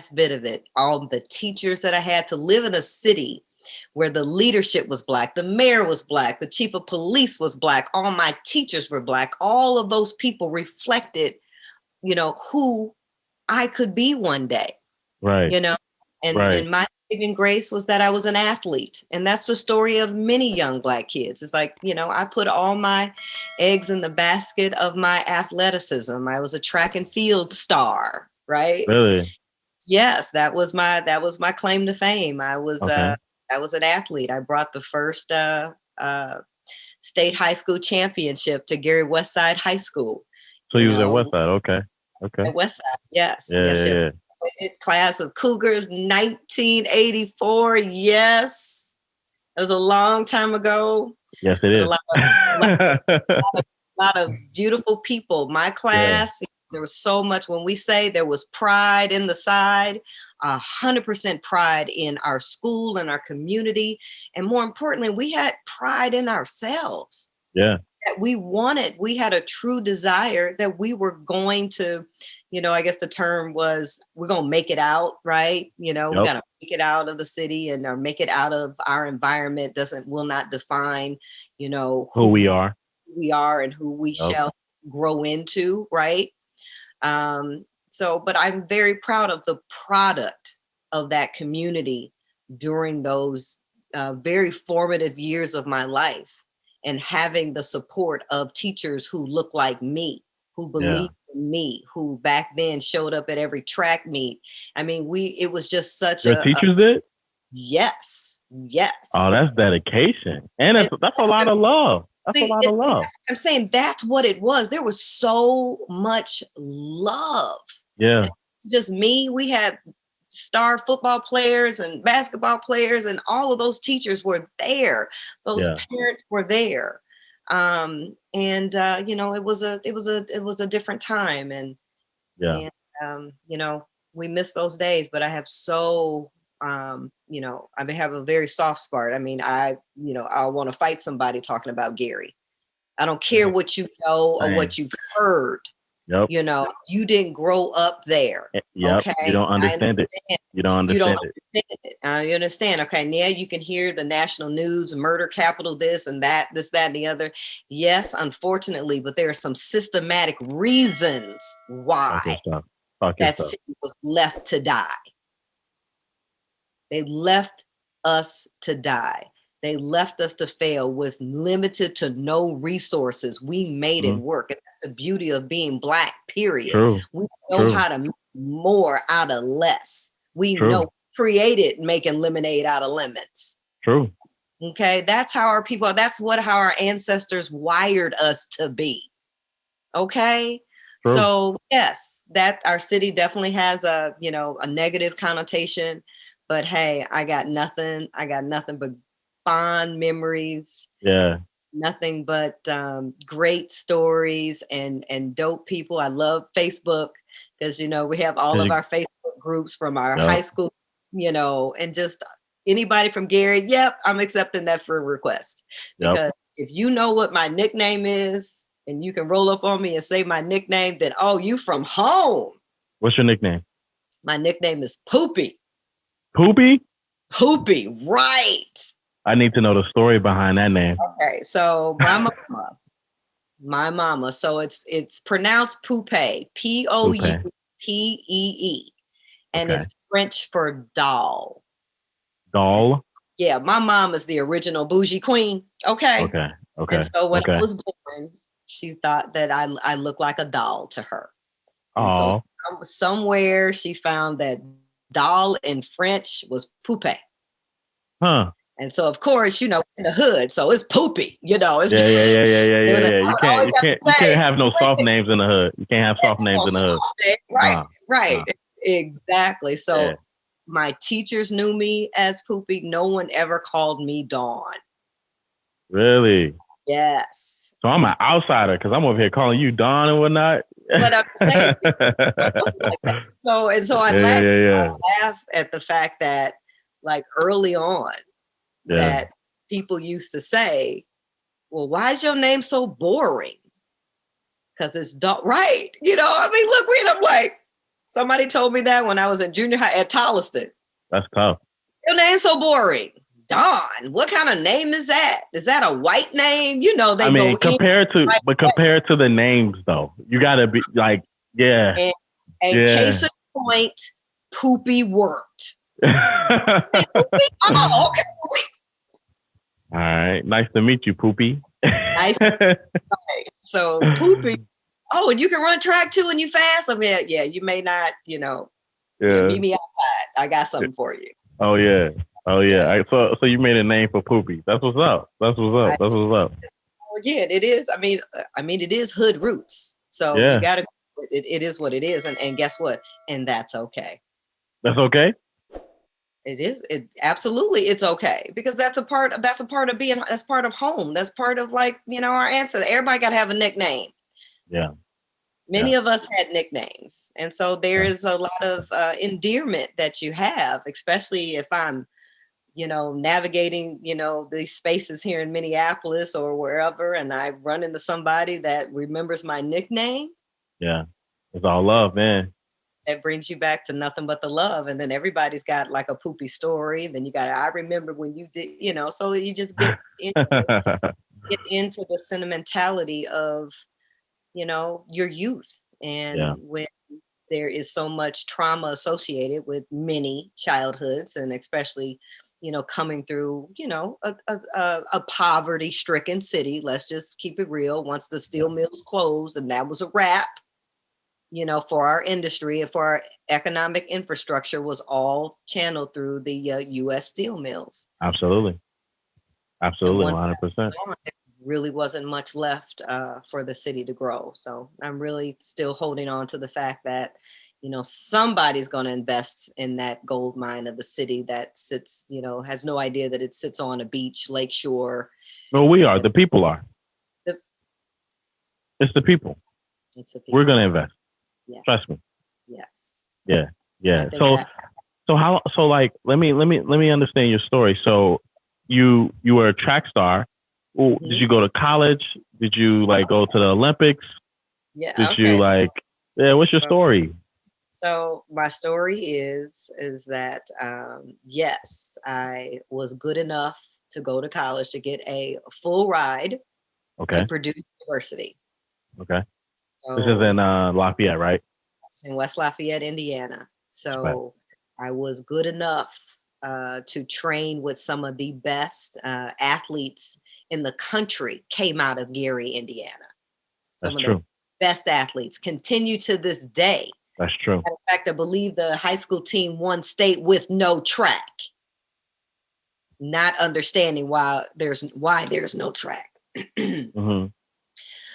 last bit of it. All the teachers that I had, to live in a city where the leadership was Black, the mayor was Black, the chief of police was Black, all my teachers were Black. All of those people reflected, who I could be one day, Right. And my saving grace was that I was an athlete. And that's the story of many young Black kids. It's like, I put all my eggs in the basket of my athleticism. I was a track and field star, right? Really? Yes, that was my claim to fame. I was Okay. an athlete. I brought the first state high school championship to Gary Westside High School. So you was at Westside, okay. At Westside, yes. Yeah. Class of Cougars, 1984. Yes, it was a long time ago. Yes, it is. A lot of beautiful people. My class, there was so much. When we say there was pride in the side, 100% pride in our school and our community, and more importantly, we had pride in ourselves. Yeah. That we had a true desire that we were going to, I guess the term was, we're going to make it out, right? We're going to make it out of the city and or make it out of our environment. Will not define, who we are. And who we shall grow into, right? But I'm very proud of the product of that community during those very formative years of my life, and having the support of teachers who look like me, who believed in me, who back then showed up at every track meet. I mean, it was just such Your teachers did? Yes. Oh, that's dedication. And that's a lot of love. That's a lot of love. I'm saying that's what it was. There was so much love. Yeah. Just me. We had star football players and basketball players, and all of those teachers were there. Those parents were there. It was a different time, and we miss those days, but I have I have a very soft spot. I mean, I want to fight somebody talking about Gary. I don't care what you know or what you've heard. Yep. You didn't grow up there. Yep. Okay. You don't understand it. You don't understand it. I understand. Okay. Now you can hear the national news, murder capital, this and that, and the other. Yes, unfortunately, but there are some systematic reasons why that city was left to die. They left us to die. They left us to fail with limited to no resources. We made it work. And that's the beauty of being Black, period. True. We know how to make more out of less. We know created making lemonade out of lemons. True. Okay. That's how how our ancestors wired us to be. Okay. True. So yes, that our city definitely has a negative connotation, but hey, I got nothing but fond memories. Yeah. Nothing but great stories and dope people. I love Facebook because, we have all of our Facebook groups from our high school, and just anybody from Gary. Yep. I'm accepting that friend request because if you know what my nickname is and you can roll up on me and say my nickname, then, you from home. What's your nickname? My nickname is Poopy. Poopy? Poopy. Right. I need to know the story behind that name. Okay, so my mama. So it's pronounced Poupée, Poupee, and it's French for doll. Doll? Yeah, my mom is the original bougie queen. Okay. And so when I was born, she thought that I looked like a doll to her. Oh. So somewhere she found that doll in French was Poupée. Huh. And so, of course, in the hood, so it's Poopy, It's You can't have no soft names in the hood. You can't have soft names in the hood. Right. Exactly. So my teachers knew me as Poopy. No one ever called me Dawn. Really? Yes. So I'm an outsider because I'm over here calling you Dawn and whatnot. But I'm saying, so I laugh at the fact that, like, early on, that people used to say, well, why is your name so boring? Because it's right. Look, I'm like, Somebody told me that when I was in junior high at Tolliston. That's tough. Your name's so boring. Don, what kind of name is that? Is that a white name? You know, they go compared to the names though, you gotta be like, yeah. And case in point, Poopy worked. Hey, Poopy? Oh, okay. All right. Nice to meet you, Poopy. Nice. Okay. So Poopy, oh, and you can run track too and you fast? I mean, yeah, you may not, you know. Yeah. Meet me outside. I got something for you. Oh yeah. So you made a name for Poopy. That's what's up. Well, yeah, it is. I mean, it is hood roots. So you gotta it is what it is. And guess what? And that's okay. That's okay? It is. It absolutely it's okay. Because that's a part of being, that's part of home. That's part of, like, you know, our ancestors. Everybody gotta have a nickname. Yeah. Many of us had nicknames. And so there is a lot of endearment that you have, especially if I'm, you know, navigating, you know, these spaces here in Minneapolis or wherever, and I run into somebody that remembers my nickname. Yeah. It's all love, man. That brings you back to nothing but the love. And then everybody's got like a Poopy story. Then you got, I remember when you did, you know, so you just get into the sentimentality of, you know, your youth. And when there is so much trauma associated with many childhoods, and especially, you know, coming through, you know, a poverty-stricken city. Let's just keep it real. Once the steel mills closed, and that was a wrap, you know, for our industry and for our economic infrastructure, was all channeled through the U.S. steel mills. Absolutely. 100%. Really wasn't much left for the city to grow. So I'm really still holding on to the fact that, you know, somebody's going to invest in that gold mine of the city that sits, you know, has no idea that it sits on a beach, lakeshore. No, we are. The people are. It's the people. We're going to invest. Yes. Trust me. Yes. Yeah. So like, let me understand your story. So you were a track star. Ooh, did you go to college? Did you like go to the Olympics? Yeah. Did you like? What's your story? So my story is that yes, I was good enough to go to college to get a full ride to Purdue University. Okay. So, this is in Lafayette, right? It's in West Lafayette, Indiana. So I was good enough to train with some of the best athletes in the country. Came out of Gary, Indiana. Some of the best athletes continue to this day. That's true. In fact, I believe the high school team won state with no track. Not understanding why there's no track. Mm-hmm.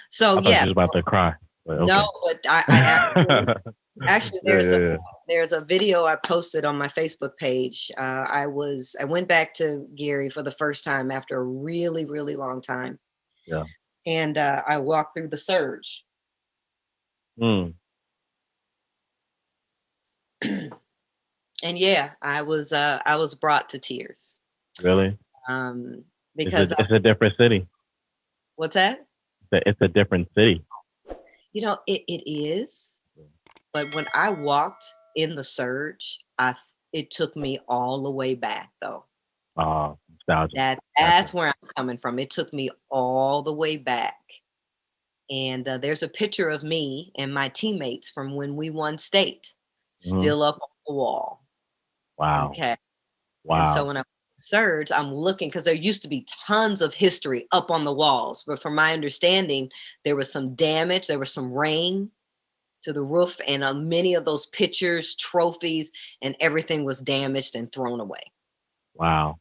So I thought you was about to cry. But no, but I actually there's a video I posted on my Facebook page. I went back to Gary for the first time after a really, really long time. Yeah. And I walked through the surge. Mm. And yeah, I was brought to tears. Really? Because it's a different city. What's that? It's a different city. You know, it is. But when I walked in the surge, it took me all the way back though. Nostalgia. That's where I'm coming from. It took me all the way back. And there's a picture of me and my teammates from when we won state still up on the wall. Wow. Okay. Wow. And so when I surge, I'm looking, because there used to be tons of history up on the walls. But from my understanding, there was some damage. There was some rain to the roof, and many of those pictures, trophies, and everything was damaged and thrown away. Wow.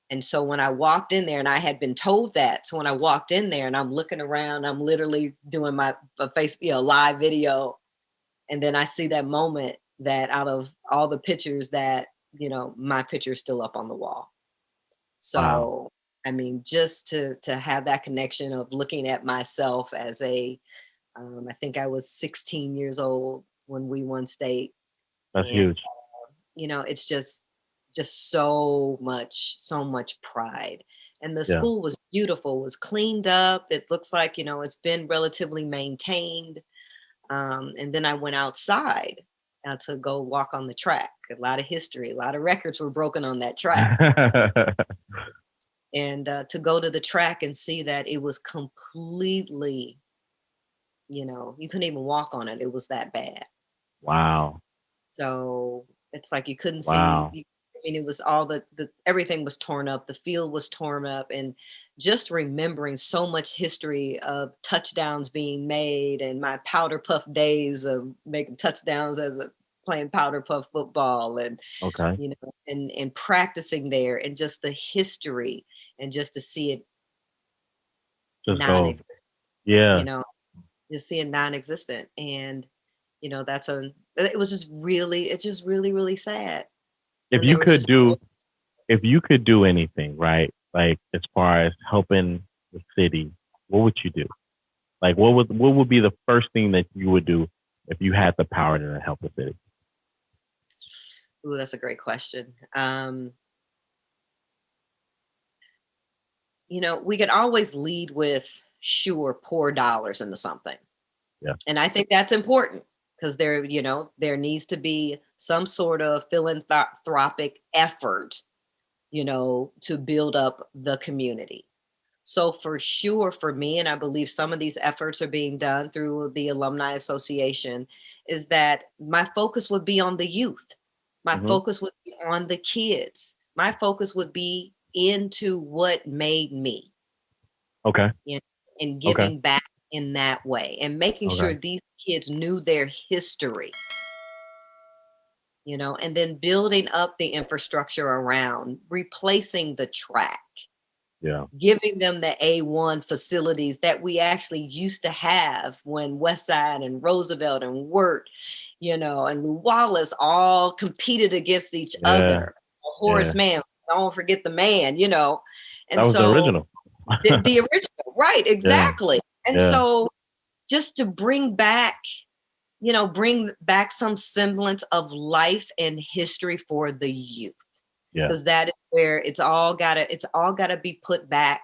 And so when I walked in there, and I had been told that, so when I walked in there and I'm looking around, I'm literally doing my live video. And then I see that moment that out of all the pictures that, you know, my picture is still up on the wall. So, I mean, just to have that connection of looking at myself as I think I was 16 years old when we won state. That's huge. You know, it's just so much pride. And the school was beautiful, was cleaned up. It looks like, you know, it's been relatively maintained. And then I went outside to go walk on the track. A lot of history, a lot of records were broken on that track. And to go to the track and see that it was completely, you couldn't even walk on it. It was that bad. Wow. So it's like you couldn't Wow. see. I mean, it was all the everything was torn up. The field was torn up, and just remembering so much history of touchdowns being made, and my powder puff days of making touchdowns as a playing powder puff football, and Okay. and practicing there, and just the history, and just to see it Just go. non-existent. Yeah. Just see it non-existent, and it was just really, it's just really, really sad. If And there you was could just do, if you could do anything, right? Like as far as helping the city, what would you do? Like what would be the first thing that you would do if you had the power to help the city? Ooh, that's a great question. We can always lead with sure pour dollars into something. Yeah. And I think that's important because there needs to be some sort of philanthropic effort, to build up the community. So for sure, for me, and I believe some of these efforts are being done through the Alumni Association, is that my focus would be on the youth. My Mm-hmm. focus would be on the kids. My focus would be into what made me. Okay. And giving back in that way, and making sure these kids knew their history. And then building up the infrastructure around, replacing the track. Yeah. Giving them the A1 facilities that we actually used to have when Westside and Roosevelt and Wirt, and Lew Wallace all competed against each other. Horace Mann, don't forget the man, and that was so the original. the original, right? Exactly. And so just to bring back some semblance of life and history for the youth. Because that is where it's all gotta be put back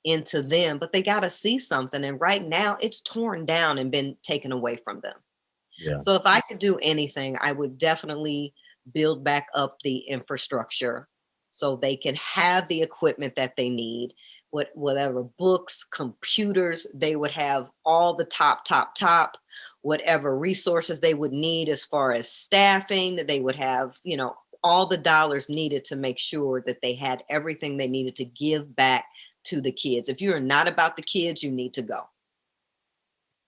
into them, but they gotta see something. And right now it's torn down and been taken away from them. Yeah. So if I could do anything, I would definitely build back up the infrastructure so they can have the equipment that they need. Whatever books, computers, they would have all the top, whatever resources they would need as far as staffing, they would have, all the dollars needed to make sure that they had everything they needed to give back to the kids. If you're not about the kids, you need to go.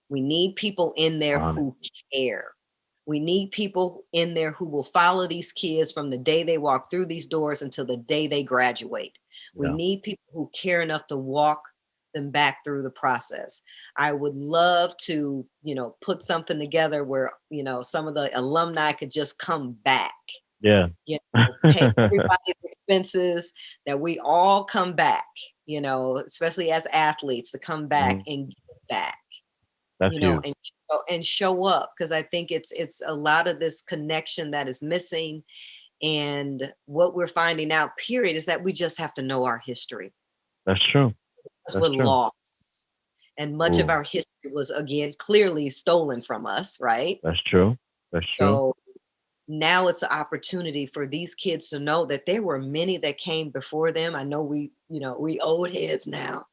We need people in there who care. We need people in there who will follow these kids from the day they walk through these doors until the day they graduate. We need people who care enough to walk them back through the process. I would love to, put something together where, some of the alumni could just come back. Yeah. Pay everybody's expenses, that we all come back, especially as athletes, to come back and give back. That's huge. And show up, because I think it's a lot of this connection that is missing. And what we're finding out, period, is that we just have to know our history. That's true. We're lost. And much of our history was, again, clearly stolen from us, right? That's true. So now it's an opportunity for these kids to know that there were many that came before them. I know we old heads now.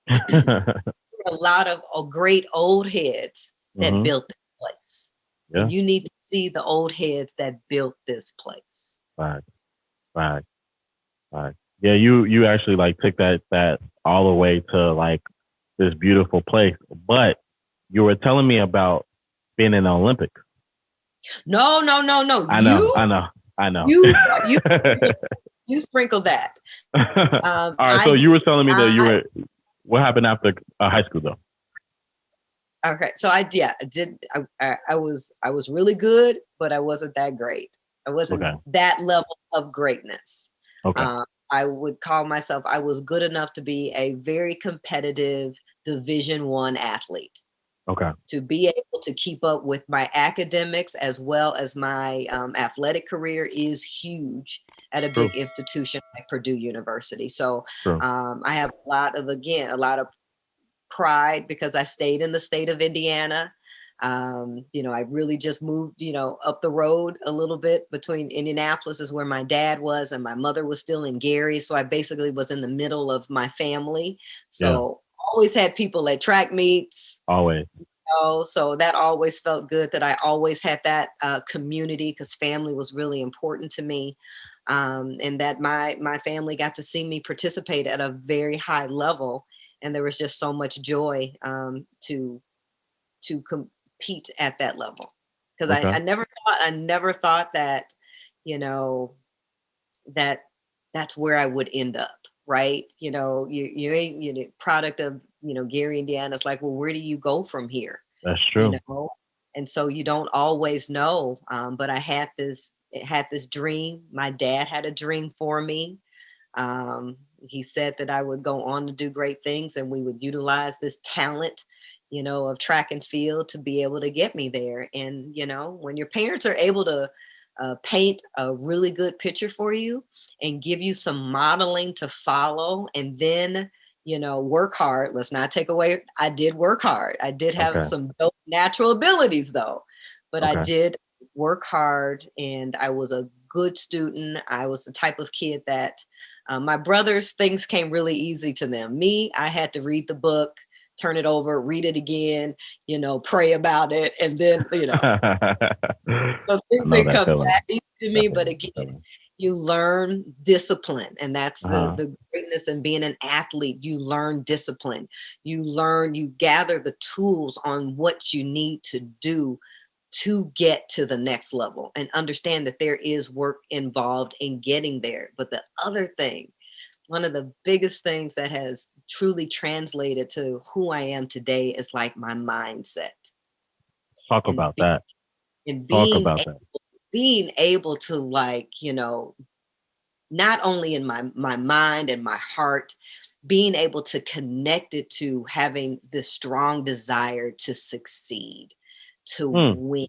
A lot of great old heads that built this place. Yeah. And you need to see the old heads that built this place. Right. Yeah, you actually took that all the way to this beautiful place. But you were telling me about being in the Olympics. No. I know. You sprinkle that. All right. So you were telling me that what happened after high school though? Okay. So I did. I was really good, but I wasn't that great. I wasn't that level of greatness. Okay. I would call myself, I was good enough to be a very competitive Division I athlete. Okay. To be able to keep up with my academics as well as my athletic career is huge at a big institution like Purdue University. So I have a lot of pride because I stayed in the state of Indiana. I really just moved, up the road a little bit. Between Indianapolis is where my dad was, and my mother was still in Gary. So I basically was in the middle of my family. So always had people at track meets. Always. So that always felt good, that I always had that community, because family was really important to me. And that my family got to see me participate at a very high level. And there was just so much joy to compete at that level. Because Okay. I never thought that, you know, that that's where I would end up. Right. You ain't, product of, Gary, Indiana. It's like, well, where do you go from here? That's You true. know, and so you don't always know. But I had this dream. My dad had a dream for me. He said that I would go on to do great things, and we would utilize this talent, of track and field to be able to get me there. And, when your parents are able to paint a really good picture for you and give you some modeling to follow, and then, work hard. Let's not take away, I did work hard. I did have Okay. some dope natural abilities though, but I Okay. did work hard, and I was a good student. I was the type of kid that my brothers, things came really easy to them. Me, I had to read the book, turn it over, read it again, pray about it. And then, so I things know didn't that come feeling. that easy to me. But Definitely that again, feeling. you learn discipline. And that's Uh-huh. the greatness in being an athlete. You learn discipline. You gather the tools on what you need to do to get to the next level, and understand that there is work involved in getting there. But the other thing, one of the biggest things that has truly translated to who I am today, is like my mindset, Talk and about that. and Talk about that. being able to, like, not only in my mind and my heart, being able to connect it to having this strong desire to succeed, to Mm. win,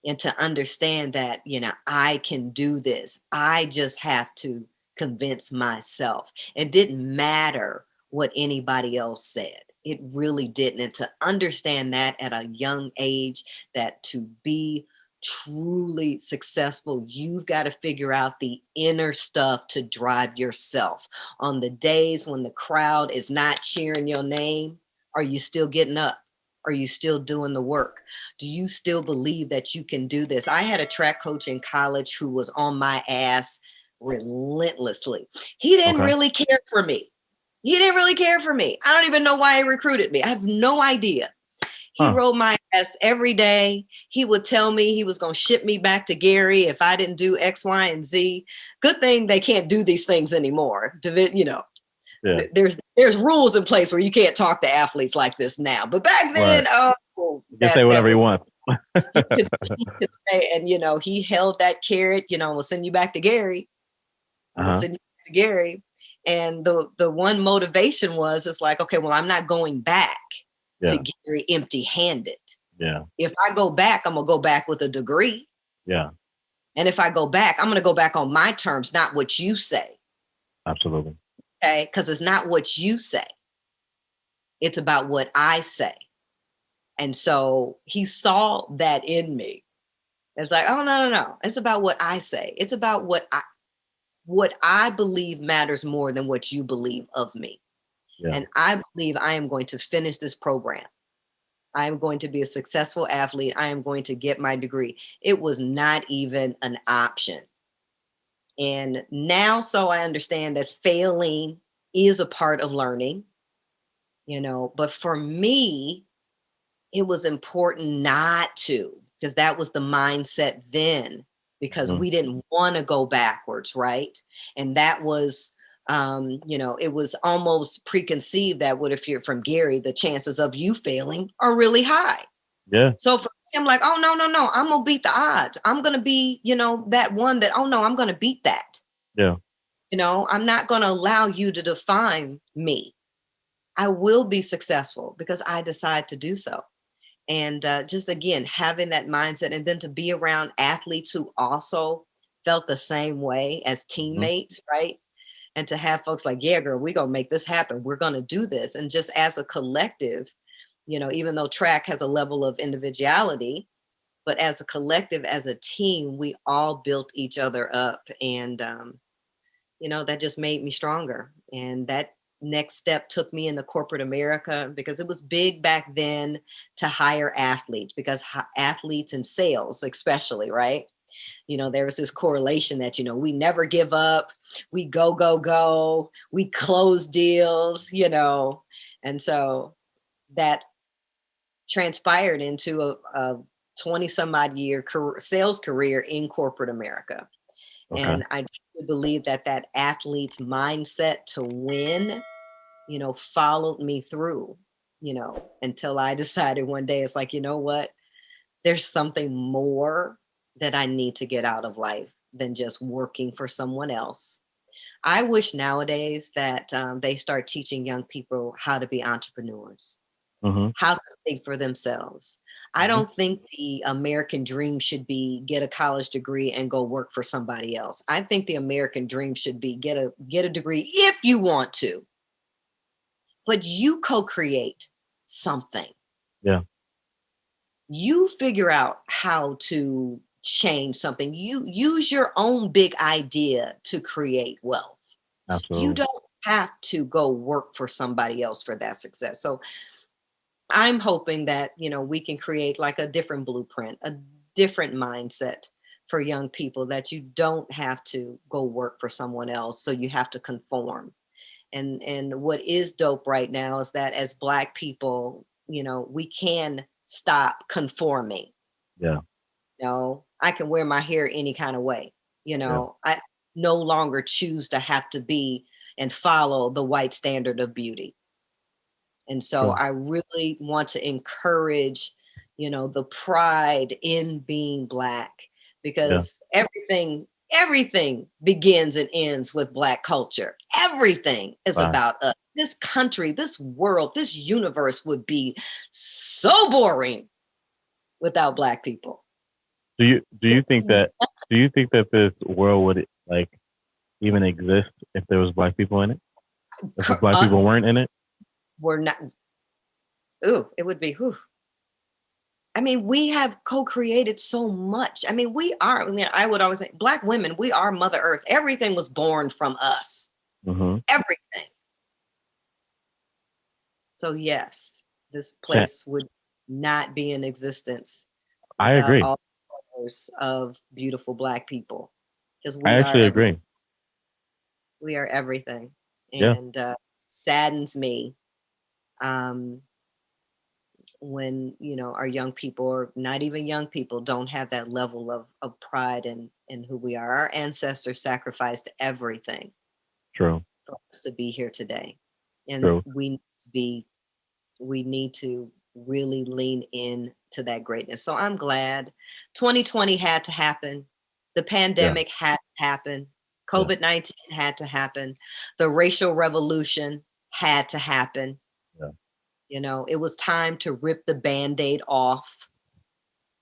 and to understand that, I can do this. I just have to convince myself. It didn't matter what anybody else said. It really didn't. And to understand that at a young age, that to be truly successful, you've got to figure out the inner stuff to drive yourself. On the days when the crowd is not cheering your name, are you still getting up? Are you still doing the work? Do you still believe that you can do this? I had a track coach in college who was on my ass relentlessly. He didn't Okay. really care for me. He didn't really care for me. I don't even know why he recruited me. I have no idea. He Huh. rode my ass every day. He would tell me he was going to ship me back to Gary if I didn't do X, Y, and Z. Good thing they can't do these things anymore. Yeah. There's rules in place where you can't talk to athletes like this now. But back then, Right. You can say that whatever was, you want. he could say, and he held that carrot. We'll send you back to Gary. We'll Uh-huh. send you back to Gary. And the one motivation was, it's like, okay, well, I'm not going back to Yeah. Gary empty-handed. Yeah. If I go back, I'm gonna go back with a degree. Yeah. And if I go back, I'm gonna go back on my terms, not what you say. Absolutely. Okay, because it's not what you say. It's about what I say. And so he saw that in me. It's like, oh, no. It's about what I say. It's about what I believe matters more than what you believe of me. Yeah. And I believe I am going to finish this program. I am going to be a successful athlete. I am going to get my degree. It was not even an option. And now, so I understand that failing is a part of learning, but for me, it was important not to, because that was the mindset then, because Mm-hmm. we didn't want to go backwards, right? And that was, it was almost preconceived that what if you're from Gary, the chances of you failing are really high. Yeah. So for me, I'm like, oh, no, I'm going to beat the odds. I'm going to be, that one that, oh, no, I'm going to beat that. Yeah. I'm not going to allow you to define me. I will be successful because I decide to do so. And just again, having that mindset, and then to be around athletes who also felt the same way as Mm-hmm. teammates, right? And to have folks like, yeah, girl, we're going to make this happen. We're going to do this. And just as a collective, even though track has a level of individuality, but as a collective, as a team, we all built each other up. And, that just made me stronger. And that next step took me into corporate America because it was big back then to hire athletes, because athletes in sales, especially, right? There was this correlation that, we never give up, we go, go, go, we close deals, and so that transpired into a 20 some odd year sales career in corporate America. Okay. And I truly believe that athlete's mindset to win, followed me through, until I decided one day, it's like, you know what? There's something more that I need to get out of life than just working for someone else. I wish nowadays that they start teaching young people how to be entrepreneurs, Mm-hmm. how to think for themselves. I Mm-hmm. don't think the American dream should be get a college degree and go work for somebody else. I think the American dream should be get a degree if you want to, but you co-create something. Yeah. You figure out how to change something. You use your own big idea to create wealth. You Absolutely. don't have to go work for somebody else for that success. So I'm hoping that, we can create like a different blueprint, a different mindset for young people, that you don't have to go work for someone else. So you have to conform. And what is dope right now is that as Black people, we can stop conforming. Yeah. I can wear my hair any kind of way. Yeah. I no longer choose to have to be and follow the white standard of beauty. And so True. I really want to encourage, the pride in being Black, Yeah. because everything begins and ends with Black culture. Everything is Bye. about us. This country, this world, this universe would be so boring without Black people. Do you think that this world would like even exist if there was black people in it? If the black Uh, people weren't in it? we're not. Ooh, it would be. Whew. I mean, we have co-created so much. I mean, I would always say, Black women, we are Mother Earth. Everything was born from us. Mm-hmm. Everything. So yes, this Yeah, place would not be in existence I without agree. all colors of beautiful Black people, because I actually agree. we are everything. Yeah. And saddens me um, when our young people, or not even young people, don't have that level of pride in who we are. Our ancestors sacrificed everything True. for us to be here today, and True. we need to really lean in to that greatness. So I'm glad 2020 had to happen. The Yeah. pandemic had to happen. Yeah. COVID-19 had to happen. The racial revolution had to happen. Yeah. It was time to rip the Band-Aid off.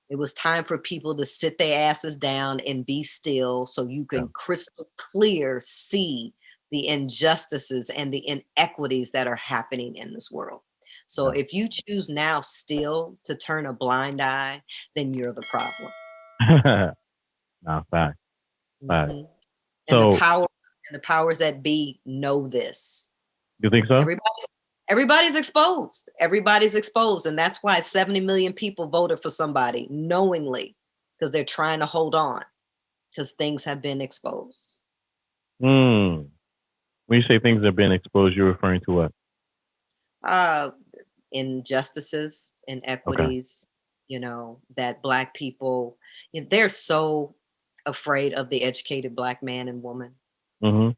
It was time for people to sit their asses down and be still, so you Yeah. can crystal clear see the injustices and the inequities that are happening in this world. So Yeah. if you choose now still to turn a blind eye, then you're the problem. No, fact. Fact. Mhm. And So the powers that be know this. you think so? Everybody's exposed. Everybody's exposed. And that's why 70 million people voted for somebody knowingly, because they're trying to hold on, because things have been exposed. Hmm. When you say things are being exposed, you're referring to what? Uh, Injustices, Okay. inequities, that Black people, they're so afraid of the educated Black man and woman, Mm-hmm.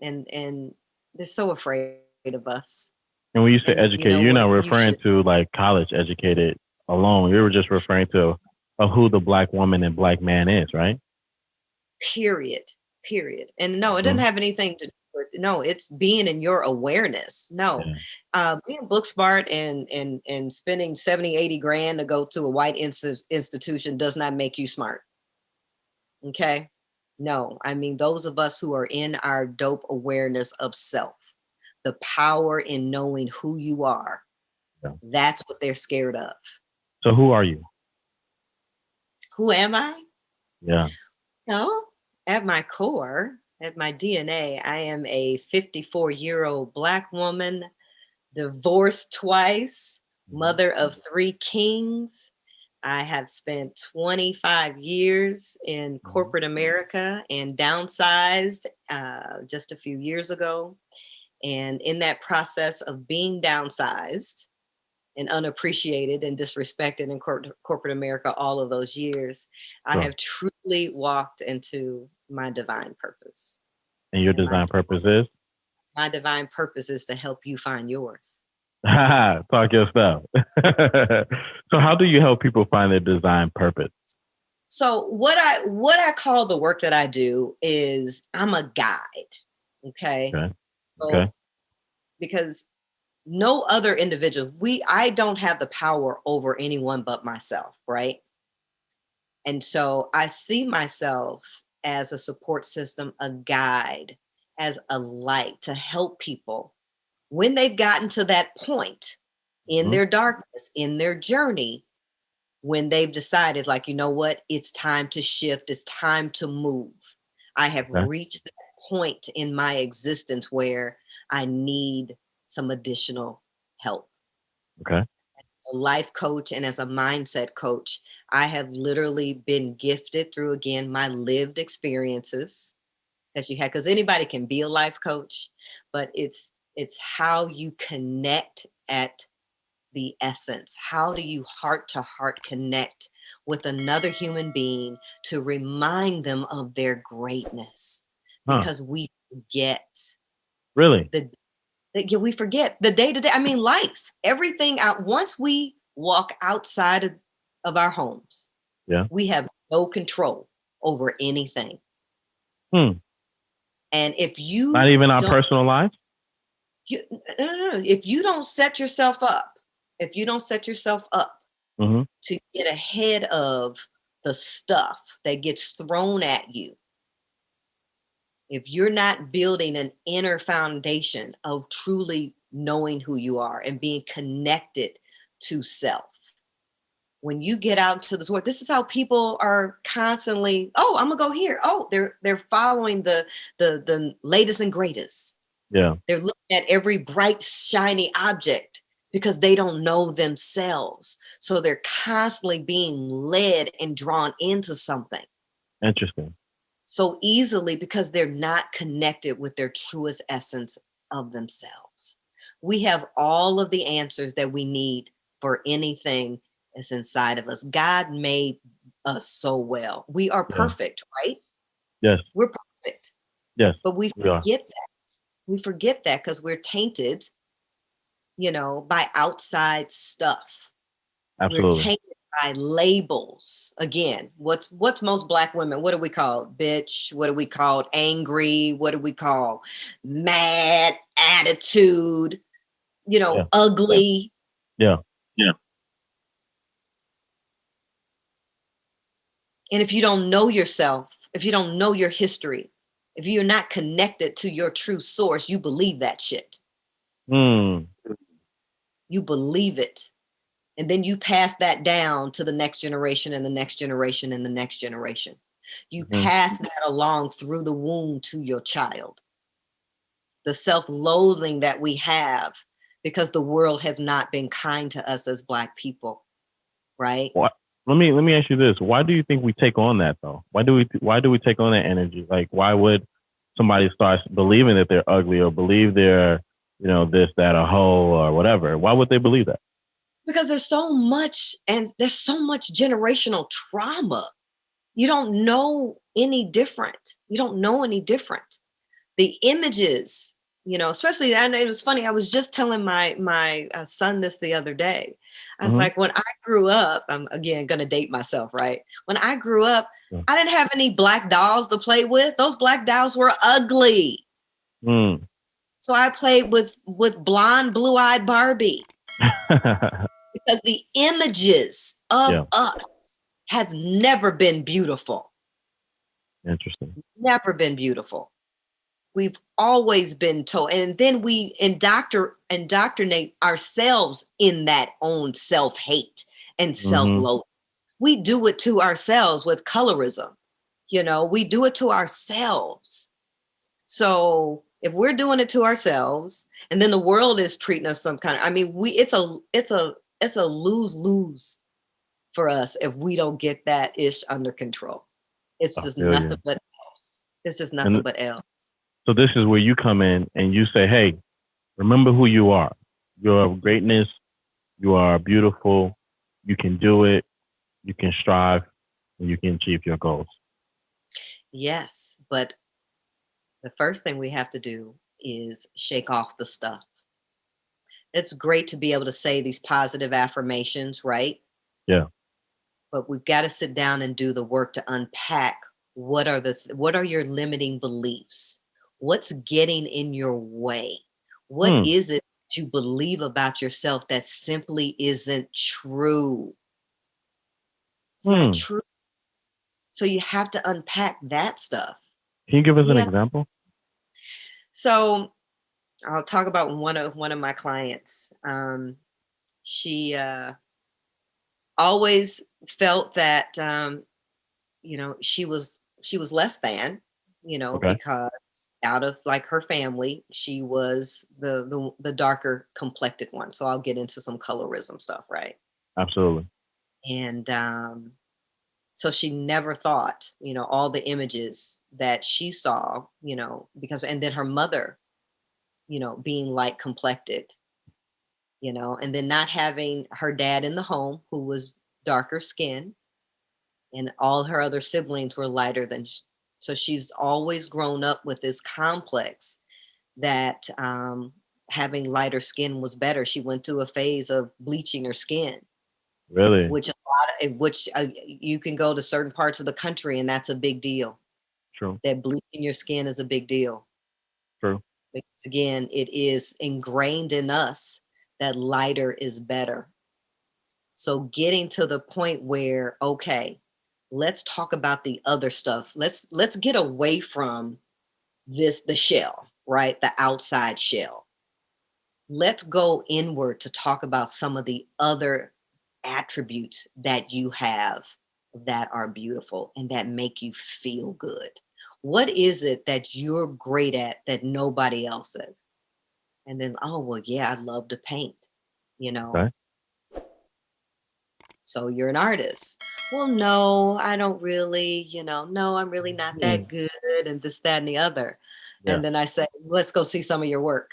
and they're so afraid of us. And when you say And you educated, know you're what? not You referring should, to like college educated alone. You were just referring to who the black woman and black man is, right? period, period. And no, it doesn't Mm-hmm. have anything to do with, no, it's being in your awareness. No, Yeah. being book smart and spending 70, 80 grand to go to a white institution does not make you smart. Okay. No, I mean, those of us who are in our dope awareness of self, the power in knowing who you are, Yeah. That's what they're scared of. So who are you? Who am I? Yeah. No, at my core, at my DNA, I am a 54-year-old Black woman, divorced twice, mother of 3 kings. I have spent 25 years in corporate America and downsized just a few years ago. And in that process of being downsized and unappreciated and disrespected in corporate America all of those years, I have truly walked into my divine purpose. And your And design purpose is? my divine purpose is to help you find yours. Talk your stuff. So how do you help people find their design purpose? So what I call the work that I do is I'm a guide. Okay. Okay. So, because no other individual, I don't have the power over anyone but myself, right? And so I see myself as a support system, a guide, as a light to help people when they've gotten to that point in their darkness, in their journey, when they've decided, like, you know what, it's time to shift, it's time to move. I have reached that point in my existence where I need some additional help. Okay. A life coach and as a mindset coach, I have literally been gifted through, again, my lived experiences that you had, because anybody can be a life coach, but it's how you connect at the essence. How do you heart to heart connect with another human being to remind them of their greatness? Because we forget. Really? We forget the day to day. I mean, life, everything out. Once we walk outside of our homes, we have no control over anything. And if you not even our personal lives, no. If you don't set yourself up, to get ahead of the stuff that gets thrown at you, if you're not building an inner foundation of truly knowing who you are and being connected to self, when you get out into this world, this is how people are constantly, oh, I'm gonna go here. Oh, they're following the latest and greatest. Yeah. They're looking at every bright, shiny object because they don't know themselves. So they're constantly being led and drawn into something. Interesting. So easily because they're not connected with their truest essence of themselves. We have all of the answers that we need for anything that's inside of us. God made us so well. We are perfect, right? Yes. We're perfect. Yes. But we forget that. We forget that because we're tainted, by outside stuff. Absolutely. We're tainted by labels. Again, what's most Black women? What do we call bitch? What do we call angry? What do we call mad, attitude? Ugly. Yeah. And if you don't know yourself, if you don't know your history, if you're not connected to your true source, you believe that shit. You believe it. And then you pass that down to the next generation and the next generation and the next generation. You pass that along through the womb to your child. The self-loathing that we have because the world has not been kind to us as Black people, right? Let me ask you this. Why do you think we take on that though? Why do we take on that energy? Like, why would somebody start believing that they're ugly or believe they're, this, that, a hoe or whatever? Why would they believe that? Because there's so much generational trauma. You don't know any different. The images, especially, and it was funny. I was just telling my son this the other day. I was like, when I grew up, I'm again going to date myself, right? When I grew up, I didn't have any Black dolls to play with. Those Black dolls were ugly. So I played with blonde, blue-eyed Barbie. Because the images of us have never been beautiful. Interesting. Never been beautiful. We've always been told, and then we indoctrinate ourselves in that own self-hate and Mm-hmm. self-loathing. We do it to ourselves with colorism. We do it to ourselves. So if we're doing it to ourselves, and then the world is treating us some kind of, it's a lose-lose for us if we don't get that ish under control. It's I just feel you. nothing but else. It's just nothing And but else. so this is where you come in and you say, hey, remember who you are. Your greatness, you are beautiful, you can do it, you can strive, and you can achieve your goals. Yes, but the first thing we have to do is shake off the stuff. It's great to be able to say these positive affirmations, right? Yeah. But we've got to sit down and do the work to unpack what are your limiting beliefs? What's getting in your way? What Hmm. is it that you believe about yourself that simply isn't true? It's not Hmm. true. So you have to unpack that stuff. Can you give us an Yeah. example? So I'll talk about one of my clients. She always felt that she was less than, Okay. because out of like her family, she was the darker complected one. So I'll get into some colorism stuff, right? Absolutely. And so she never thought, all the images that she saw, because and then her mother, being light complected, and then not having her dad in the home who was darker skin, and all her other siblings were lighter than so she's always grown up with this complex that having lighter skin was better. She went through a phase of bleaching her skin, Really? which you can go to certain parts of the country and that's a big deal. True. That bleaching your skin is a big deal, True. because again, it is ingrained in us that lighter is better. So getting to the point where, okay, let's talk about the other stuff. Let's get away from the shell, right? The outside shell. Let's go inward to talk about some of the other attributes that you have that are beautiful and that make you feel good. What is it that you're great at that nobody else is? And then, oh, well, yeah, I love to paint, you know. Okay. So you're an artist. Well, no, I don't really, no, I'm really not Hmm. that good, and this, that, and the other. Yeah. And then I say, let's go see some of your work.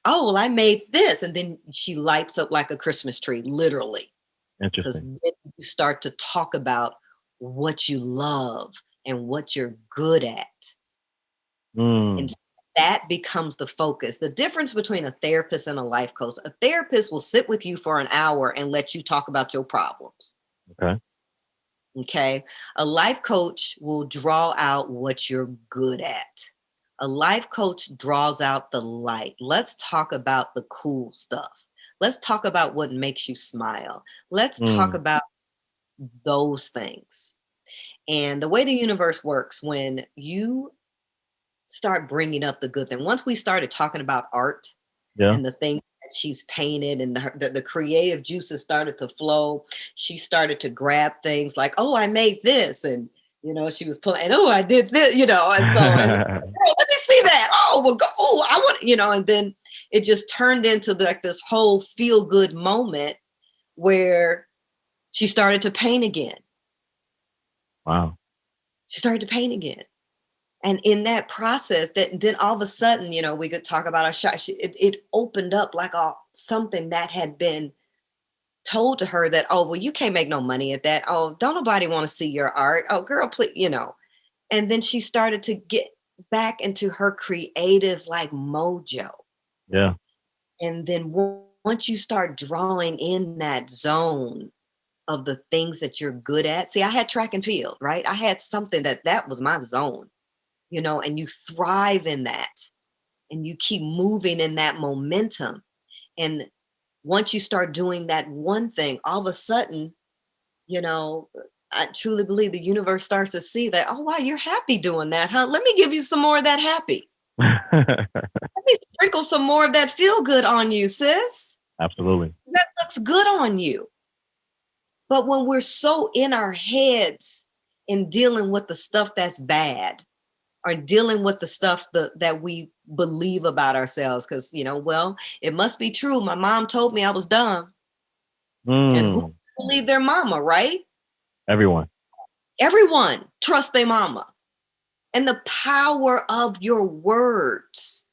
Oh, well, I made this. And then she lights up like a Christmas tree, literally, because Interesting. then you start to talk about what you love and what you're good at. And Hmm. that becomes the focus. The difference between a therapist and a life coach, a therapist will sit with you for an hour and let you talk about your problems. Okay. Okay. A life coach will draw out what you're good at. A life coach draws out the light. Let's talk about the cool stuff. Let's talk about what makes you smile. Let's talk Hmm. about those things. And the way the universe works, when you start bringing up the good thing, once we started talking about art Yeah. and the things that she's painted, and the creative juices started to flow, she started to grab things like, oh, I made this, and she was pulling, and oh, I did this, and so, and oh, let me see that, oh, well, go, oh, I want, and then it just turned into like this whole feel good moment where she started to paint again. Wow. She started to paint again. And in that process, that then all of a sudden, we could talk about our shot. It opened up like something that had been told to her that, oh, well, you can't make no money at that. Oh, don't nobody want to see your art. Oh, girl, please, And then she started to get back into her creative like mojo. Yeah. And then once you start drawing in that zone of the things that you're good at, see, I had track and field, right? I had something that was my zone, and you thrive in that and you keep moving in that momentum. And once you start doing that one thing, all of a sudden, you know, I truly believe the universe starts to see that, oh, wow, you're happy doing that, huh? Let me give you some more of that happy. Let me sprinkle some more of that feel good on you, sis. Absolutely. That looks good on you. But when we're so in our heads in dealing with the stuff that's bad, or dealing with the stuff that we believe about ourselves, because, well, it must be true. My mom told me I was dumb. And who believe their mama, right? Everyone Trust their mama. And the power of your words,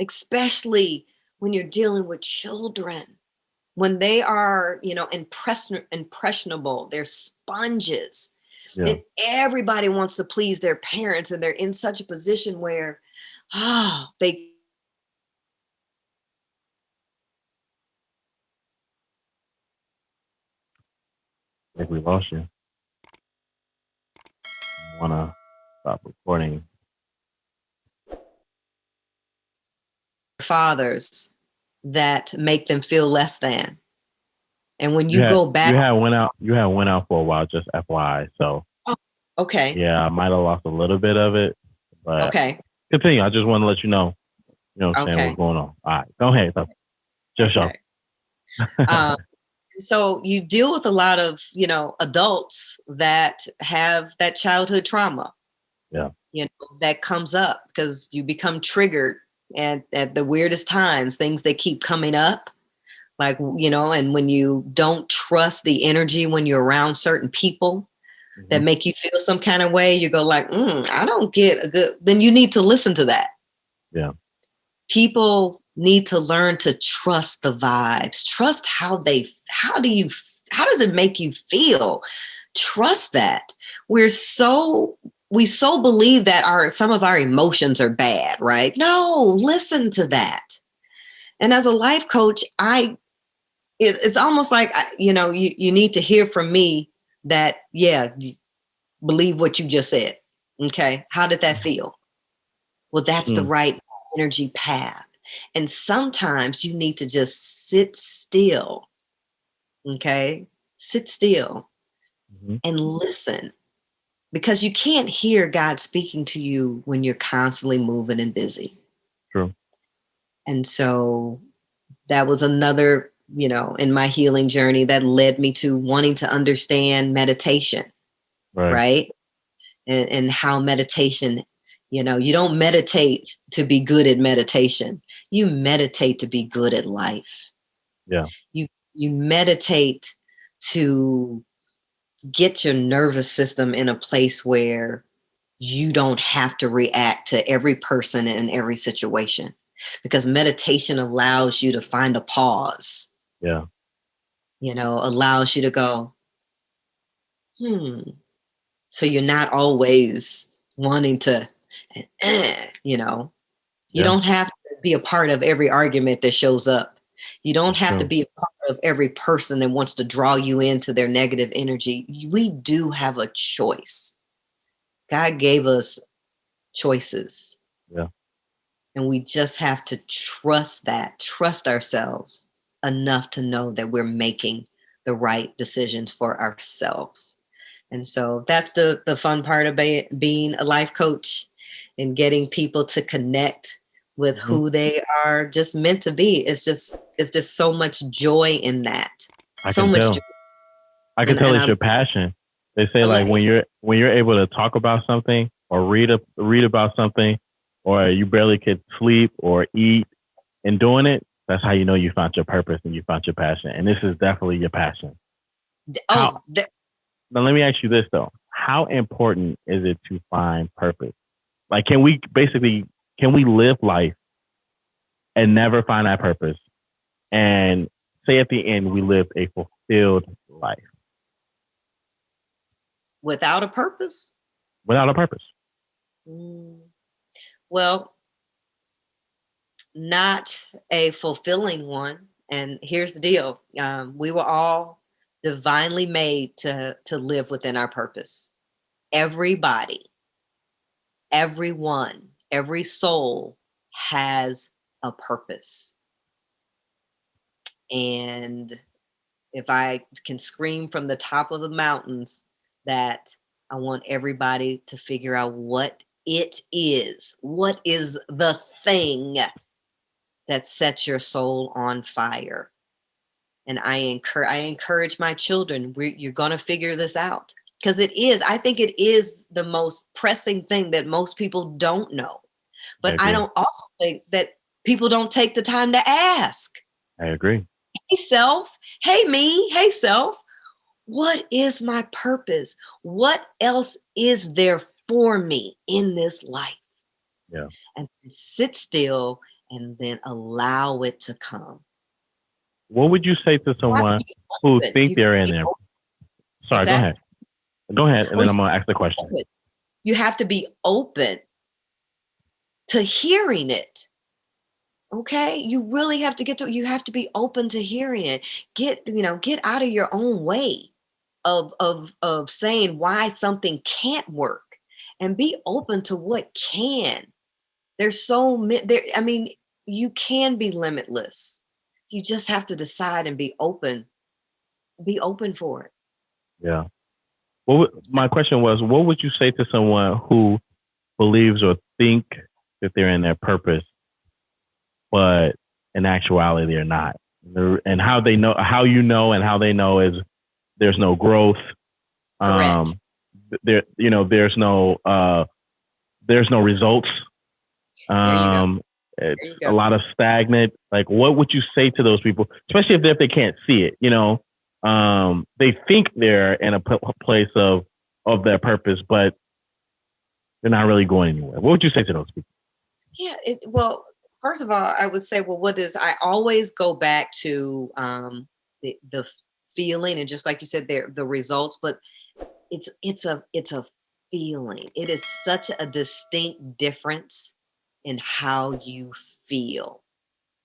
especially when you're dealing with children, when they are, impressionable, they're sponges. Yeah. And everybody wants to please their parents, and they're in such a position where, they. I think we lost you. Want to stop recording. Fathers that make them feel less than. And when you go back, you had went out for a while, just FYI. So okay. Yeah, I might have lost a little bit of it, but okay. Continue. I just want to let you know, what I'm saying, what's going on. All right, go ahead. Just show. So you deal with a lot of, adults that have that childhood trauma. Yeah. That comes up because you become triggered and at the weirdest times, things that keep coming up. Like, and when you don't trust the energy when you're around certain people that make you feel some kind of way, you go like, I don't get a good, then you need to listen to that. Yeah. People need to learn to trust the vibes, trust how does it make you feel? Trust that. We so believe that some of our emotions are bad, right? No, listen to that. And as a life coach, it's almost like, you need to hear from me that, believe what you just said. Okay. How did that feel? Well, that's the right energy path. And sometimes you need to just sit still. Okay. Sit still and listen, because you can't hear God speaking to you when you're constantly moving and busy. True. And so that was another, in my healing journey that led me to wanting to understand meditation. Right. And how meditation, you don't meditate to be good at meditation. You meditate to be good at life. Yeah. You meditate to get your nervous system in a place where you don't have to react to every person in every situation, because meditation allows you to find a pause. Yeah. Allows you to go, so you're not always wanting to, you don't have to be a part of every argument that shows up. You don't have to be a part of every person that wants to draw you into their negative energy. We do have a choice. God gave us choices. Yeah. And we just have to trust ourselves enough to know that we're making the right decisions for ourselves. And so that's the fun part of being a life coach, and getting people to connect with who they are just meant to be. It's just so much joy in that. I can tell it's your passion. They say like when you're able to talk about something or read about something, or you barely could sleep or eat and doing it, that's how you know you found your purpose and you found your passion. And this is definitely your passion. Now let me ask you this though. How important is it to find purpose? Like, can we live life and never find that purpose, and say at the end we lived a fulfilled life? Without a purpose? Without a purpose. Well, not a fulfilling one. And here's the deal. We were all divinely made to live within our purpose. Everybody, everyone, every soul has a purpose. And if I can scream from the top of the mountains, that I want everybody to figure out what it is. What is the thing that sets your soul on fire? And I encourage my children, you're going to figure this out, because I think it is the most pressing thing that most people don't know. I But I agree. don't also think that people don't take the time to ask. I agree. Hey, self. Hey, me. Hey, self. What is my purpose? What else is there for me in this life? Yeah. And sit still and then allow it to come. What would you say to someone who think they're in there? Sorry, go ahead. Go ahead, and then I'm going to ask the question. You have to be open to hearing it. Okay, you really have to you have to be open to hearing it. Get out of your own way of saying why something can't work, and be open to what can. There's so many there. I mean, you can be limitless. You just have to decide and be open. Be open for it. Yeah. My question was, what would you say to someone who believes or think that they're in their purpose, but in actuality they're not? And how they know, how you know, and how they know is there's no growth. Correct. There's no results. There you go. It's a lot of stagnant. Like, what would you say to those people, especially if they can't see it? They think they're in a place of their purpose, but they're not really going anywhere. What would you say to those people? Yeah. Well, first of all, I would say, well, I always go back to the feeling, and just like you said, the results, but it's a feeling. It is such a distinct difference in how you feel.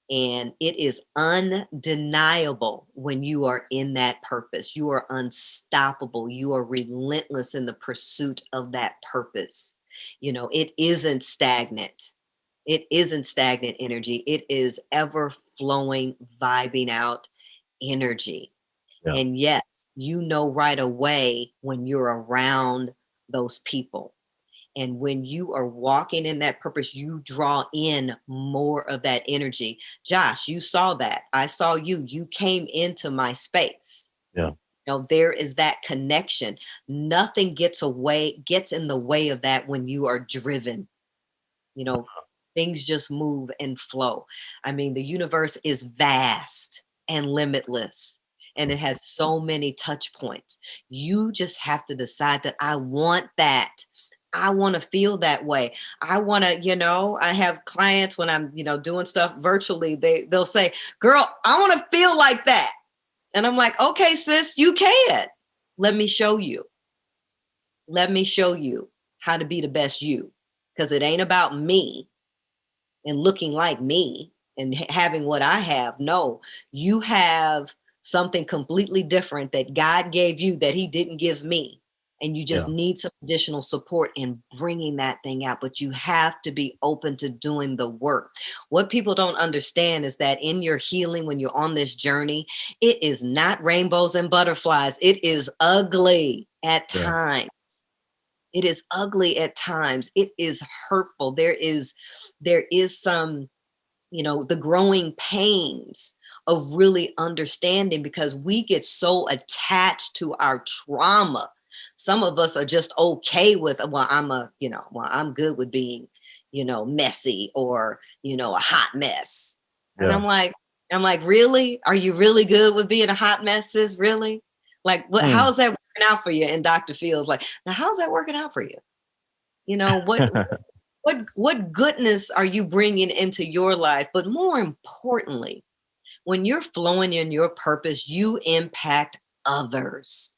And it is undeniable when you are in that purpose. You are unstoppable. You are relentless in the pursuit of that purpose. It isn't stagnant. It isn't stagnant energy. It is ever flowing, vibing out energy. Yeah. And yes, right away when you're around those people. And when you are walking in that purpose, you draw in more of that energy. Josh, you saw that. I saw you. You came into my space. Yeah. There is that connection. Nothing gets in the way of that when you are driven. Things just move and flow. I mean, the universe is vast and limitless, and it has so many touch points. You just have to decide that I want that. I want to feel that way. I want to, I have clients when I'm, doing stuff virtually, they'll say, girl, I want to feel like that. And I'm like, okay, sis, you can. Let me show you. Let me show you how to be the best you. Because it ain't about me and looking like me and having what I have. No, you have something completely different that God gave you that he didn't give me. And you just need some additional support in bringing that thing out. But you have to be open to doing the work. What people don't understand is that in your healing, when you're on this journey, it is not rainbows and butterflies. It is ugly at times. It is ugly at times. It is hurtful. There is some, the growing pains of really understanding, because we get so attached to our trauma. Some of us are just okay with, I'm good with being, messy or, a hot mess. And I'm like, really? Are you really good with being a hot mess, sis? Really? Like, how's that working out for you? And Dr. Phil's like, now, how's that working out for you? What goodness are you bringing into your life? But more importantly, when you're flowing in your purpose, you impact others.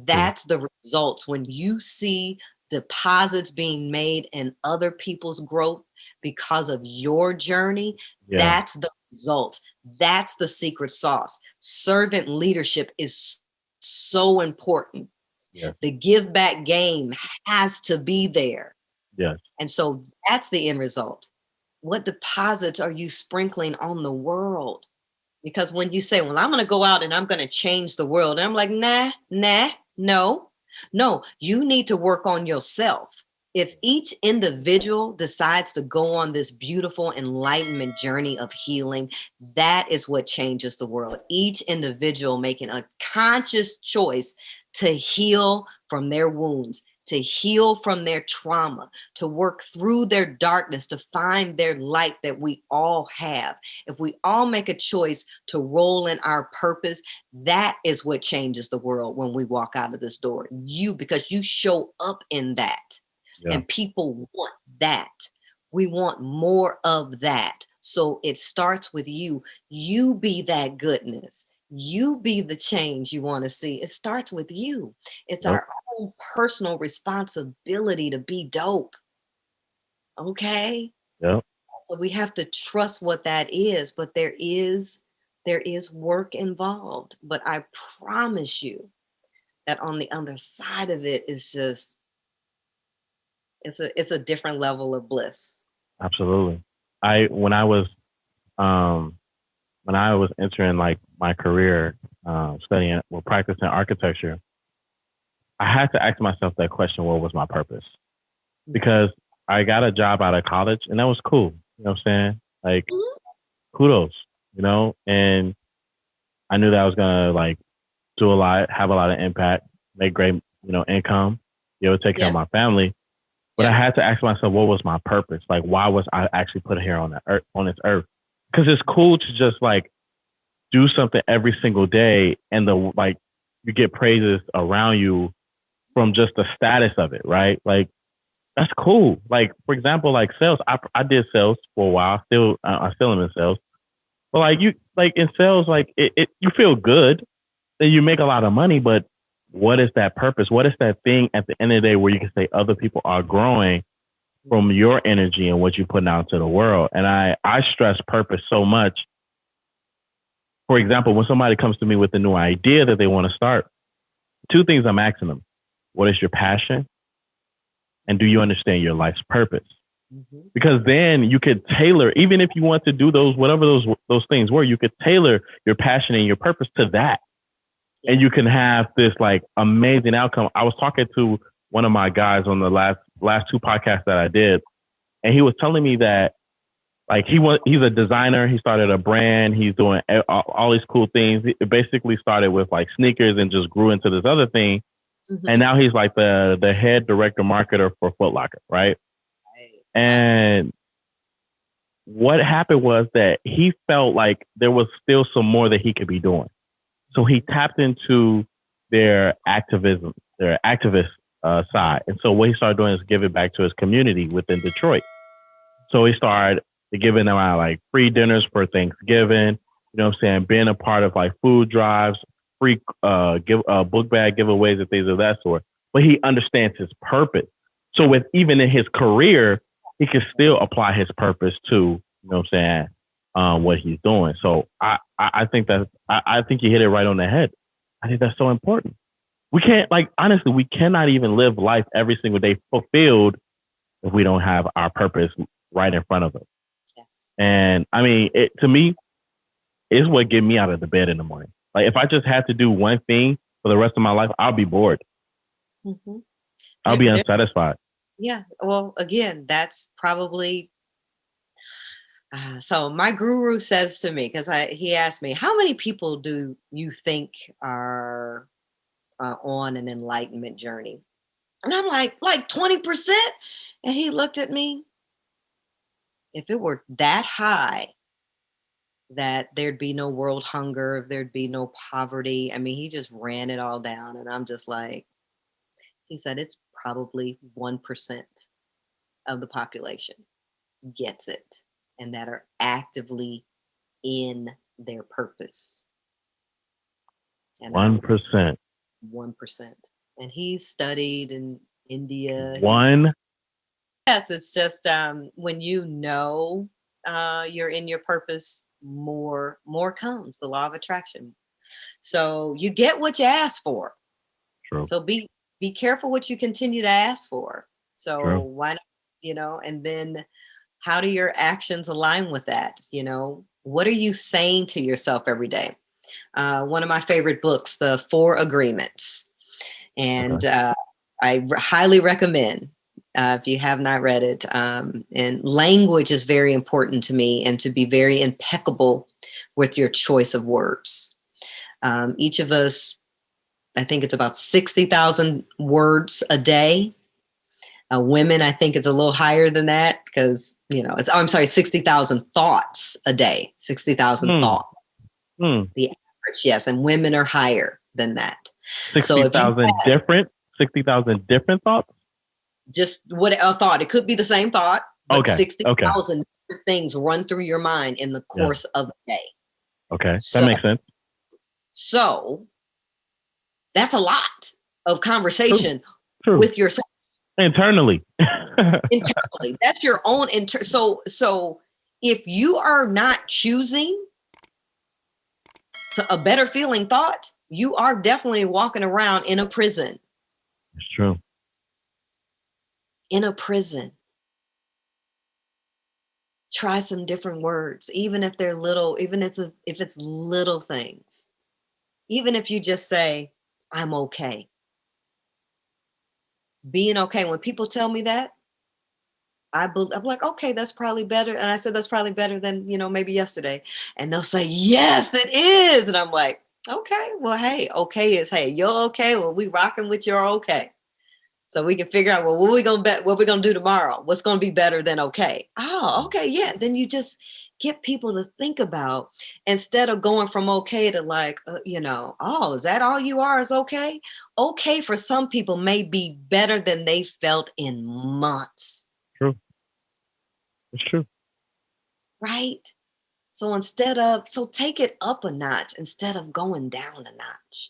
That's the results. When you see deposits being made in other people's growth because of your journey, that's the result. That's the secret sauce. Servant leadership is so important. The give back game has to be there. And so that's the end result. What deposits are you sprinkling on the world? Because when you say, well, I'm going to go out and I'm going to change the world. And I'm like, nah, no. No, you need to work on yourself. If each individual decides to go on this beautiful enlightenment journey of healing, that is what changes the world. Each individual making a conscious choice to heal from their wounds, to heal from their trauma, to work through their darkness, to find their light that we all have. If we all make a choice to roll in our purpose, that is what changes the world when we walk out of this door. Because you show up in that. Yeah. And people want that. We want more of that. So it starts with you. You be that goodness. You be the change you want to see. It starts with you. It's our own personal responsibility to be dope. Okay? Yeah. So we have to trust what that is, but there is work involved. But I promise you that on the other side of it is just it's a different level of bliss. Absolutely. When I was entering like my career, studying practicing architecture, I had to ask myself that question: what was my purpose? Because I got a job out of college, and that was cool. You know what I'm saying? Like, kudos, and I knew that I was gonna like do a lot, have a lot of impact, make great, income, be able to take care of my family. But I had to ask myself, what was my purpose? Like, why was I actually put here on this earth? Because it's cool to just like do something every single day, and you get praises around you from just the status of it, right? Like, that's cool. Like, for example, like sales. I did sales for a while. I still am in sales. But like in sales, like it you feel good that you make a lot of money, but what is that purpose? What is that thing at the end of the day where you can say other people are growing from your energy and what you're putting out to the world? And I stress purpose so much. For example, when somebody comes to me with a new idea that they want to start, two things I'm asking them: what is your passion? And do you understand your life's purpose? Because then you could tailor, even if you want to do whatever those things were, you could tailor your passion and your purpose to that. And you can have this like amazing outcome. I was talking to one of my guys on the last two podcasts that I did, and he was telling me that like he's a designer. He started a brand. He's doing all these cool things. It basically started with like sneakers and just grew into this other thing. And now he's like the head director marketer for Foot Locker, right? And what happened was that he felt like there was still some more that he could be doing. So he tapped into their activist side. And so what he started doing is giving back to his community within Detroit. So he started giving them out like free dinners for Thanksgiving, you know what I'm saying? Being a part of like food drives, free book bag giveaways and things of that sort. But he understands his purpose. So even in his career, he can still apply his purpose to, you know what I'm saying, what he's doing. So I think I think you hit it right on the head. I think that's so important. We can't, like, honestly, we cannot even live life every single day fulfilled if we don't have our purpose right in front of us. Yes. And I mean, to me, it's what get me out of the bed in the morning. Like, if I just had to do one thing for the rest of my life, I'll be bored. I'll be unsatisfied. Yeah. Well, again, that's probably. So my guru says to me, because he asked me, how many people do you think are on an enlightenment journey? And I'm like 20%. And he looked at me. If it were that high, that there'd be no world hunger, there'd be no poverty. I mean, he just ran it all down. And I'm just like, he said, it's probably 1% of the population gets it and that are actively in their purpose. And 1%. 1%. And he studied in India. Yes, it's just when you know you're in your purpose, more comes, the law of attraction. So you get what you ask for. True. So be careful what you continue to ask for. So True. Why not, and then how do your actions align with that? What are you saying to yourself every day? One of my favorite books, The 4 Agreements. And I highly recommend, if you have not read it. And language is very important to me, and to be very impeccable with your choice of words. Each of us, I think it's about 60,000 words a day. Women, I think it's a little higher than that, because, I'm sorry, 60,000 thoughts a day, 60,000 thoughts. The average, yes. And women are higher than that. 60,000 different thoughts? Just what a thought. It could be the same thought, but 60,000 different things run through your mind in the course of a day. Okay, that makes sense. So that's a lot of conversation with yourself. Internally. Internally. That's your own so if you are not choosing a better feeling thought, you are definitely walking around in a prison. It's true. In a prison. Try some different words, even if they're little, even if it's little things. Even if you just say, I'm okay. Being okay. When people tell me that, I'm like, okay, that's probably better. And I said, that's probably better than, maybe yesterday. And they'll say, yes, it is. And I'm like, okay, well, hey, okay is, hey, you're okay. Well, we rocking with your okay. So we can figure out, well, what we gonna do tomorrow? What's gonna be better than okay? Oh, okay, yeah. Then you just get people to think about, instead of going from okay to like, oh, is that all you are is okay? Okay for some people may be better than they felt in months. True. It's true. Right? So take it up a notch instead of going down a notch.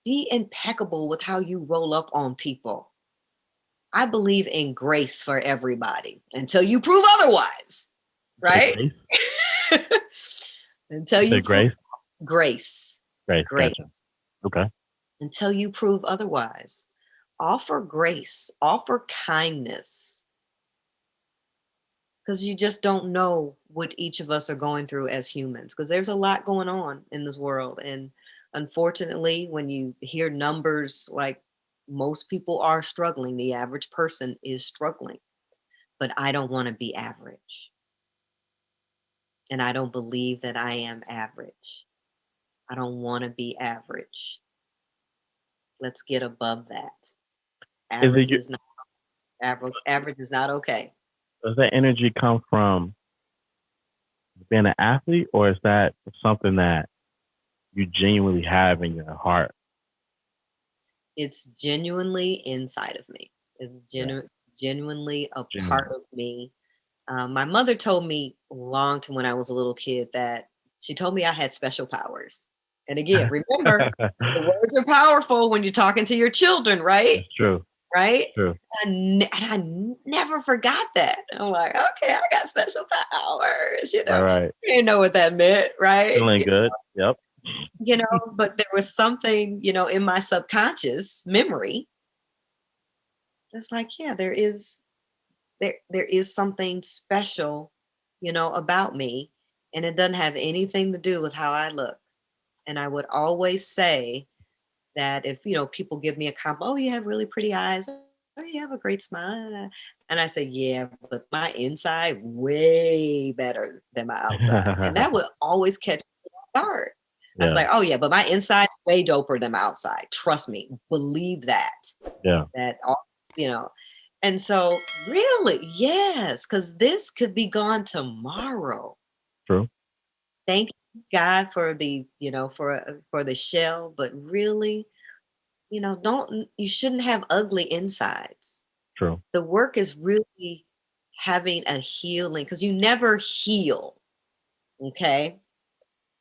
Be impeccable with how you roll up on people. I believe in grace for everybody until you prove otherwise, right? Until you prove grace. Gotcha. Okay. Until you prove otherwise. Offer grace, offer kindness. Because you just don't know what each of us are going through as humans, because there's a lot going on in this world. And unfortunately, when you hear numbers like most people are struggling, the average person is struggling. But I don't want to be average. And I don't believe that I am average. I don't want to be average. Let's get above that. Average is not okay. Does that energy come from being an athlete, or is that something that you genuinely have in your heart? It's genuinely inside of me. It's genuinely a part of me. My mother told me long time when I was a little kid that she told me I had special powers. And again, remember, the words are powerful when you're talking to your children, right? It's true. Right? True. And I never forgot that. I'm like, okay, I got special powers, Right. You didn't know what that meant, right? Feeling good. Yep. But there was something, in my subconscious memory. It's like, yeah, there is something special, about me, and it doesn't have anything to do with how I look. And I would always say that if, people give me a compliment, oh, you have really pretty eyes, oh, you have a great smile. And I say, yeah, but my inside way better than my outside. And that would always catch me off guard. I was like, oh yeah, but my inside's way doper than my outside. Trust me, believe that. Yeah. That, and so really, yes, because this could be gone tomorrow. True. Thank God for the, for the shell, but really, you shouldn't have ugly insides. True. The work is really having a healing, because you never heal. Okay.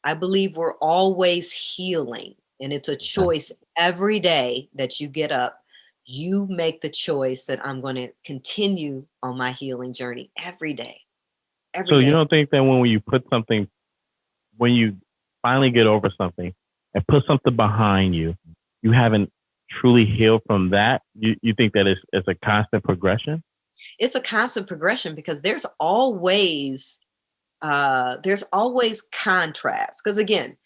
I believe we're always healing, and it's a choice every day that you get up. You make the choice that I'm going to continue on my healing journey every day. So you don't think that when you finally get over something and put something behind you, you haven't truly healed from that? You think that it's a constant progression? It's a constant progression, because there's always contrast. Because again,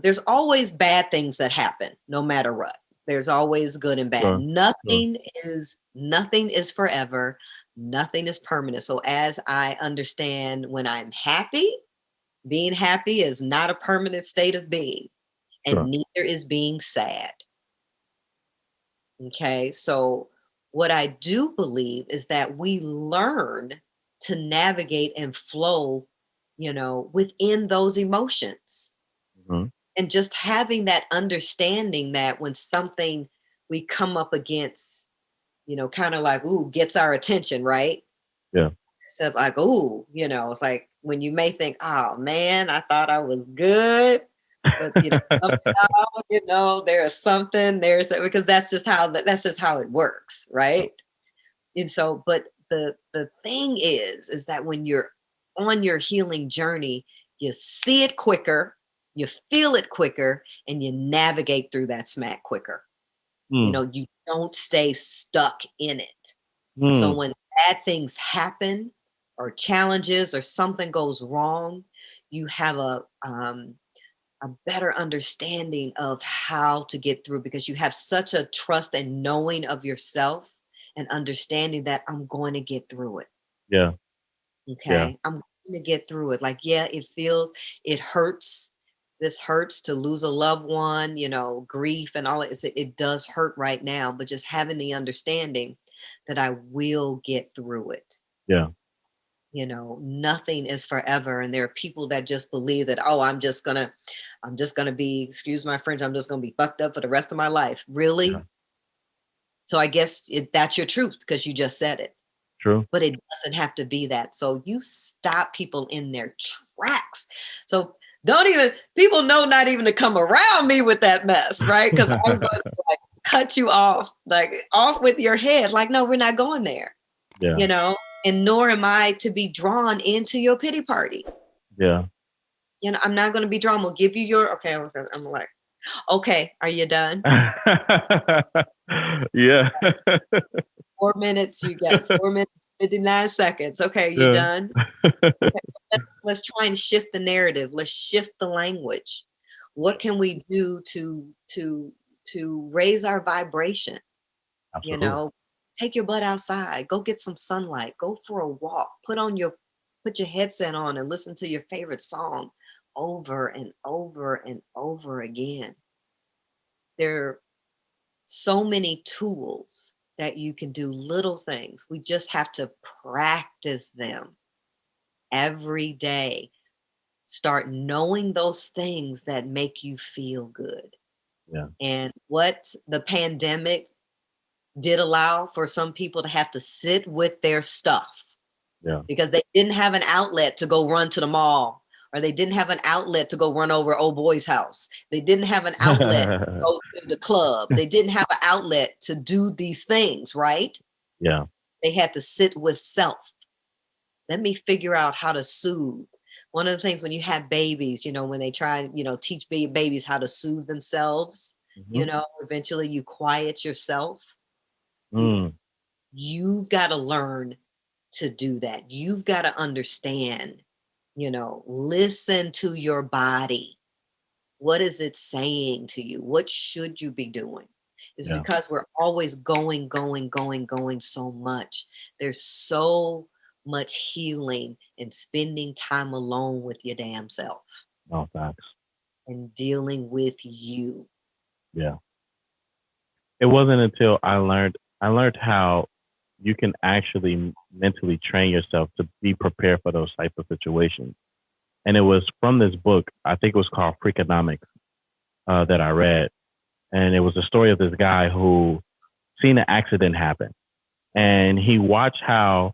there's always bad things that happen no matter what. There's always good and bad. Sure. Nothing is forever. Nothing is permanent. So as I understand, when I'm happy, being happy is not a permanent state of being, and Sure. neither is being sad. Okay. So what I do believe is that we learn to navigate and flow, within those emotions. Mhm. And just having that understanding that when something we come up against, kind of like, ooh, gets our attention, right? Yeah. Says like, ooh, it's like when you may think, oh man, I thought I was good. But somehow, there's something, because that's just how it works, right? And so, but the thing is that when you're on your healing journey, you see it quicker, you feel it quicker, and you navigate through that smack quicker. Mm. You don't stay stuck in it. So Mm. when bad things happen or challenges or something goes wrong, you have a better understanding of how to get through, because you have such a trust and knowing of yourself and understanding that I'm going to get through it. Yeah. Yeah. Okay. I'm going to get through it. Like, yeah, it hurts. This hurts to lose a loved one, grief and all it does hurt right now, but just having the understanding that I will get through it. Yeah. Nothing is forever. And there are people that just believe that, oh, I'm just gonna be, excuse my French, I'm just gonna be fucked up for the rest of my life. Really? Yeah. So I guess that's your truth, because you just said it. True. But it doesn't have to be that. So you stop people in their tracks. So people know not even to come around me with that mess, right? Because I'm going to cut you off, off with your head. Like, no, we're not going there. Yeah. And nor am I to be drawn into your pity party. Yeah. I'm not going to be drawn. We'll give you your, okay. I'm like, okay, are you done? Yeah. 4 minutes. You got 4 minutes, 59 seconds. Okay, you Yeah. done? Okay, so let's try and shift the narrative. Let's shift the language. What can we do to raise our vibration? Absolutely. Take your butt outside, go get some sunlight, go for a walk, put your headset on and listen to your favorite song over and over and over again. There are so many tools that you can do, little things. We just have to practice them every day. Start knowing those things that make you feel good. Yeah. And what the pandemic did allow for some people to have to sit with their stuff. Yeah. Because they didn't have an outlet to go run to the mall, or they didn't have an outlet to go run over old boy's house. They didn't have an outlet to go to the club. They didn't have an outlet to do these things, right? Yeah. They had to sit with self. Let me figure out how to soothe. One of the things when you have babies, when they try, teach babies how to soothe themselves, Mm-hmm. Eventually you quiet yourself. Mm. You've got to learn to do that. You've got to understand, listen to your body. What is it saying to you? What should you be doing? It's Yeah. because we're always going so much. There's so much healing and spending time alone with your damn self No facts. and dealing with you. Yeah. It wasn't until I learned how you can actually mentally train yourself to be prepared for those type of situations. And it was from this book, I think it was called Freakonomics, that I read. And it was a story of this guy who seen an accident happen. And he watched how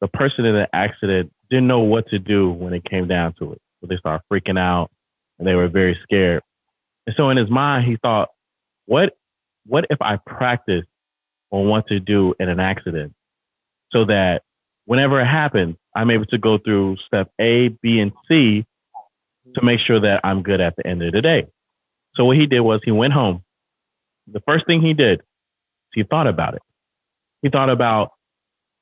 the person in the accident didn't know what to do when it came down to it. So they started freaking out and they were very scared. And so in his mind, he thought, what, what if I practice on what to do in an accident so that whenever it happens, I'm able to go through step A, B, and C to make sure that I'm good at the end of the day. So what he did was he went home. The first thing he did, he thought about it. He thought about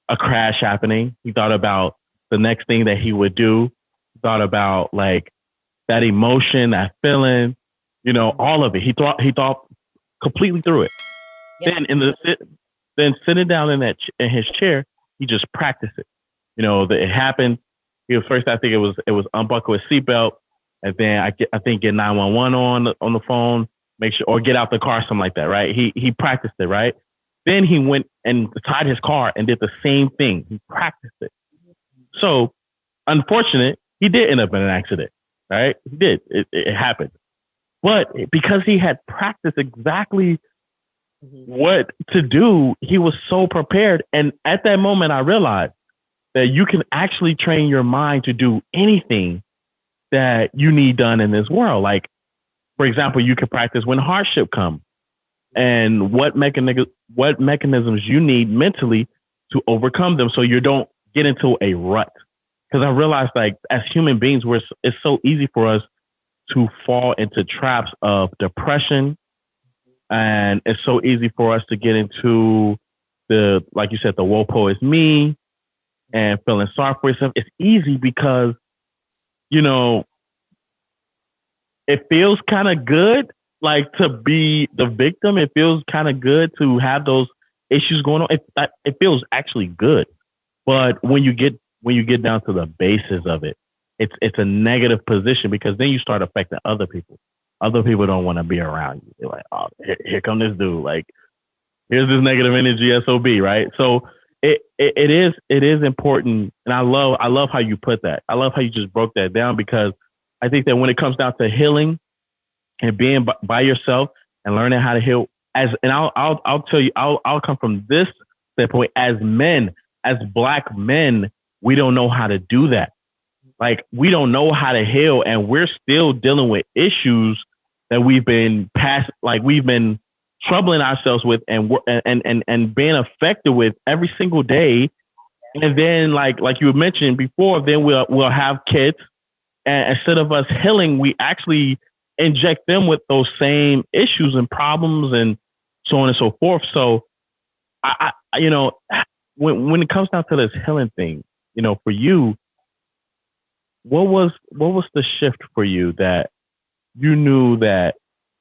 a crash happening. He thought about the next thing that he would do. He thought about like that emotion, that feeling, all of it. He thought completely through it. Yep. Then sitting down in his chair, he just practiced it. It happened. He was first. I think it was unbuckle his seatbelt, and then I think get 911 on the phone, make sure, or get out the car, something like that. Right? He practiced it. Right? Then he went and tied his car and did the same thing. He practiced it. So, unfortunate, he did end up in an accident. Right? He did. It happened. But because he had practiced exactly what to do, he was so prepared. And at that moment, I realized that you can actually train your mind to do anything that you need done in this world. Like, for example, you can practice when hardship comes and what mechanisms you need mentally to overcome them so you don't get into a rut. Because I realized, like, as human beings, it's so easy for us to fall into traps of depression. And it's so easy for us to get into like you said, the woe is me and feeling sorry for yourself. It's easy because, it feels kind of good, like, to be the victim. It feels kind of good to have those issues going on. It feels actually good. But when you get down to the basis of it, it's a negative position because then you start affecting other people. Other people don't want to be around you. They're like, oh, here come this dude. Like, here's this negative energy SOB, right? So it is important, and I love how you put that. I love how you just broke that down because I think that when it comes down to healing and being by yourself and learning how to heal, I'll tell you, I'll come from this standpoint. As men, as Black men, we don't know how to do that. Like, we don't know how to heal, and we're still dealing with issues that we've been troubling ourselves with and being affected with every single day. And then, like you mentioned before, then we'll have kids, and instead of us healing, we actually inject them with those same issues and problems and so on and so forth. So, when it comes down to this healing thing, for you, what was the shift for you that you knew that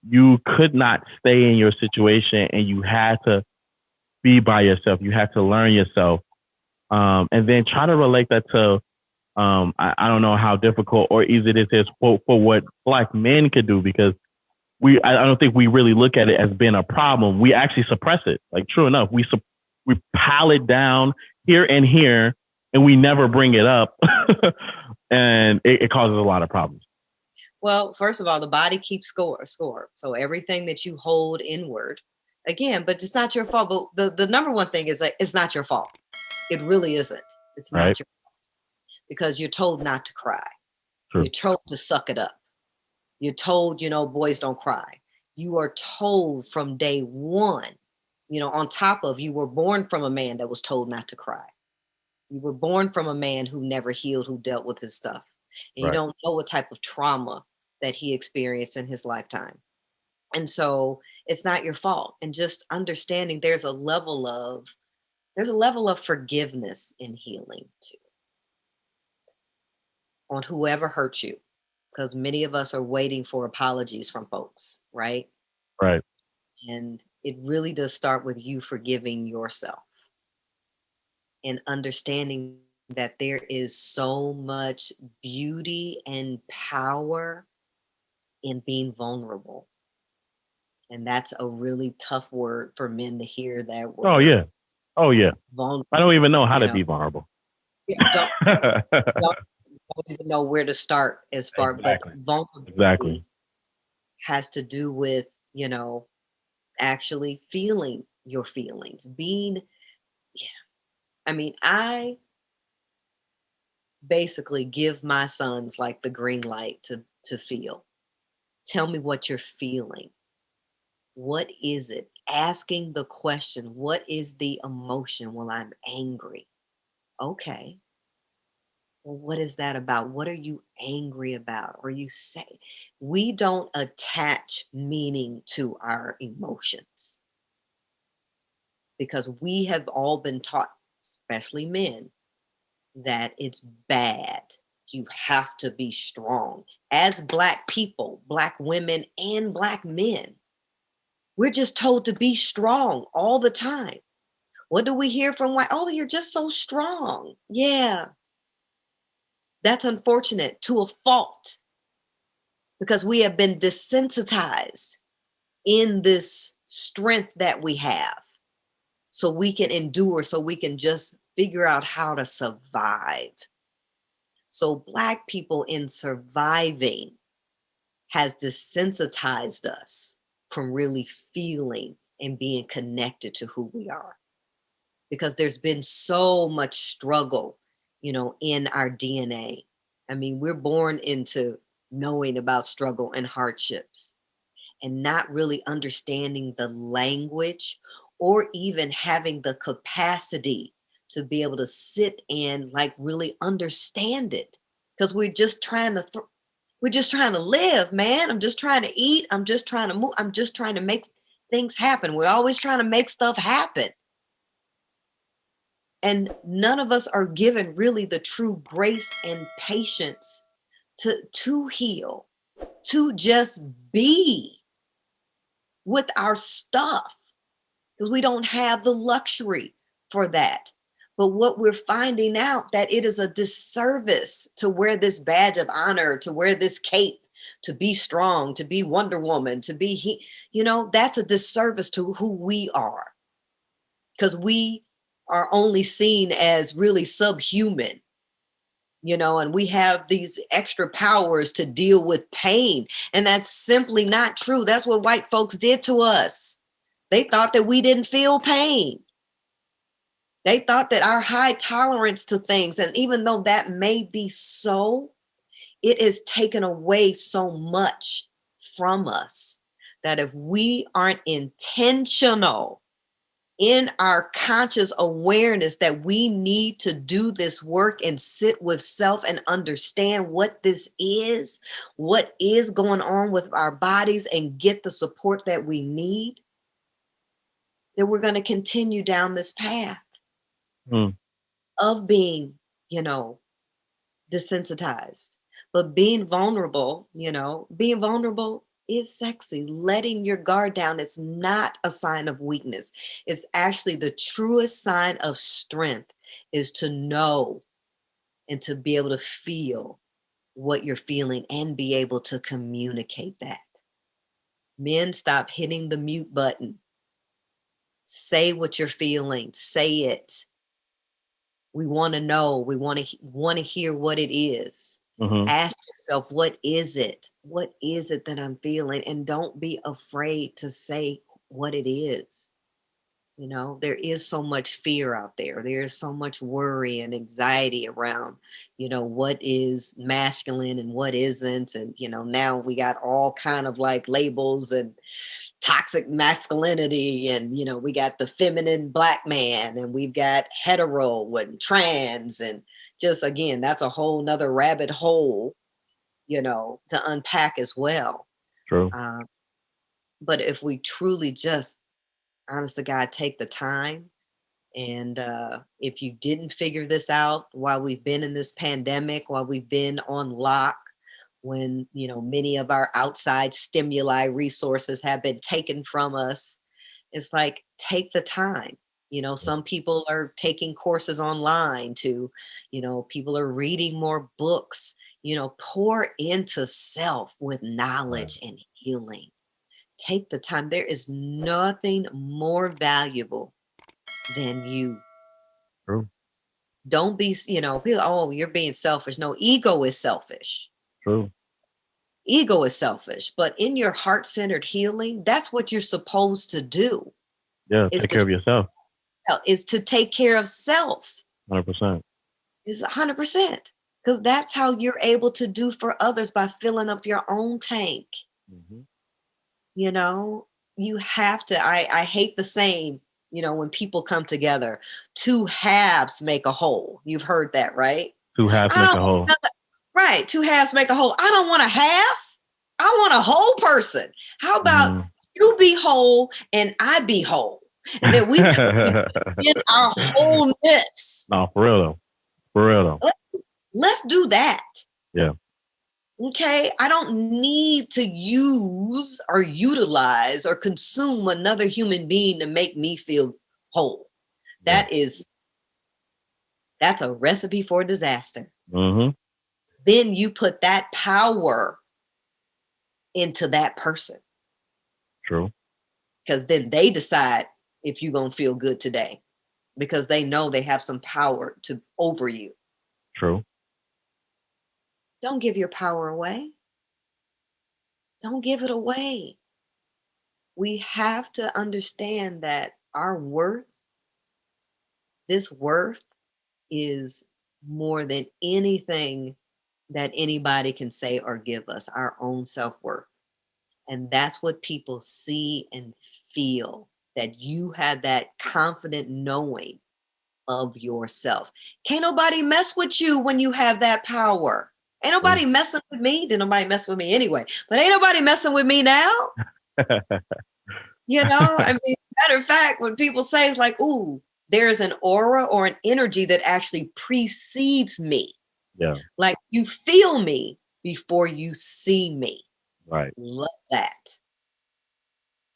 you could not stay in your situation and you had to be by yourself, you had to learn yourself, and then try to relate that to I don't know how difficult or easy it is for what Black men could do, because I don't think we really look at it as being a problem. We actually suppress it. Like, true enough, we pile it down here and here, and we never bring it up, and it causes a lot of problems. Well, first of all, the body keeps score. So everything that you hold inward, again, but it's not your fault. But the number one thing is that it's not your fault. It really isn't. It's not your fault because you're told not to cry. True. You're told to suck it up. You're told, boys don't cry. You are told from day one, on top of, you were born from a man that was told not to cry. You were born from a man who never healed, who dealt with his stuff. And you don't know what type of trauma that he experienced in his lifetime. And so it's not your fault. And just understanding there's a level of forgiveness in healing too, on whoever hurt you, because many of us are waiting for apologies from folks, right? Right. And it really does start with you forgiving yourself and understanding that there is so much beauty and power in being vulnerable. And that's a really tough word for men to hear, that word. Oh yeah. Vulnerable. I don't even know how to be vulnerable. Yeah, don't even know where to start as far, exactly. But vulnerability has to do with, actually feeling your feelings, being, I basically give my sons like the green light to feel. Tell me what you're feeling. What is it? Asking the question, what is the emotion? Well, I'm angry. Okay. Well, what is that about? What are you angry about? Or you say, we don't attach meaning to our emotions because we have all been taught, especially men, that it's bad. You have to be strong. As Black people, Black women, and Black men, We're just told to be strong all the time. What do we hear from white? Oh, you're just so strong. Yeah, that's unfortunate to a fault because we have been desensitized in this strength that we have so we can endure, so we can just figure out how to survive. So Black people in surviving has desensitized us from really feeling and being connected to who we are. Because there's been so much struggle, in our DNA. I mean, we're born into knowing about struggle and hardships and not really understanding the language or even having the capacity to be able to sit and like really understand it. Because we're just trying to live, man. I'm just trying to eat. I'm just trying to move. I'm just trying to make things happen. We're always trying to make stuff happen. And none of us are given really the true grace and patience to heal, to just be with our stuff, because we don't have the luxury for that. But what we're finding out that it is a disservice to wear this badge of honor, to wear this cape, to be strong, to be Wonder Woman, to be, that's a disservice to who we are, because we are only seen as really subhuman, and we have these extra powers to deal with pain. And that's simply not true. That's what white folks did to us. They thought that we didn't feel pain. They thought that our high tolerance to things, and even though that may be so, it is taken away so much from us that if we aren't intentional in our conscious awareness that we need to do this work and sit with self and understand what this is, what is going on with our bodies, and get the support that we need, then we're going to continue down this path of being, desensitized. But being vulnerable is sexy. Letting your guard down is not a sign of weakness. It's actually the truest sign of strength, is to know and to be able to feel what you're feeling and be able to communicate that. Men, stop hitting the mute button. Say what you're feeling. Say it. We want to know. We want to hear what it is. Ask yourself, what is it? What is it that I'm feeling? And don't be afraid to say what it is. There is so much fear out there. There is so much worry and anxiety around, what is masculine and what isn't. And, now we got all kind of like labels and toxic masculinity, and we got the feminine Black man, and we've got hetero and trans, and just, again, that's a whole nother rabbit hole, to unpack as well. True. But if we truly just, honest to God, take the time, and if you didn't figure this out while we've been in this pandemic, while we've been on lock, when, many of our outside stimuli resources have been taken from us, it's like, take the time. Some people are taking courses online to, people are reading more books, pour into self with knowledge and healing. Take the time. There is nothing more valuable than you. True. Don't be, people, oh, you're being selfish. No, ego is selfish. True. Ego is selfish, but in your heart-centered healing, that's what you're supposed to do. Yeah, take care of yourself. Is to take care of self. 100%. Is 100%. Because that's how you're able to do for others, by filling up your own tank. You have to, I hate the saying, when people come together, two halves make a whole. You've heard that, right? Two halves make a whole. Right. Two halves make a whole. I don't want a half. I want a whole person. How about you be whole and I be whole? And then we in our wholeness. No, for real though. Let's do that. Yeah. Okay. I don't need to use or utilize or consume another human being to make me feel whole. Yeah. That's a recipe for disaster. Mm-hmm. Then you put that power into that person, True. because then they decide if you're going to feel good today, because they know they have some power to over you. True. Don't give your power away. Don't give it away. We have to understand that our worth, this worth, is more than anything that anybody can say or give us, our own self-worth. And that's what people see and feel, that you have that confident knowing of yourself. Can't nobody mess with you when you have that power. Ain't nobody messing with me. Didn't nobody mess with me anyway, but ain't nobody messing with me now. I mean, matter of fact, when people say it's like, ooh, there's an aura or an energy that actually precedes me. Yeah. Like you feel me before you see me. Right. Love that.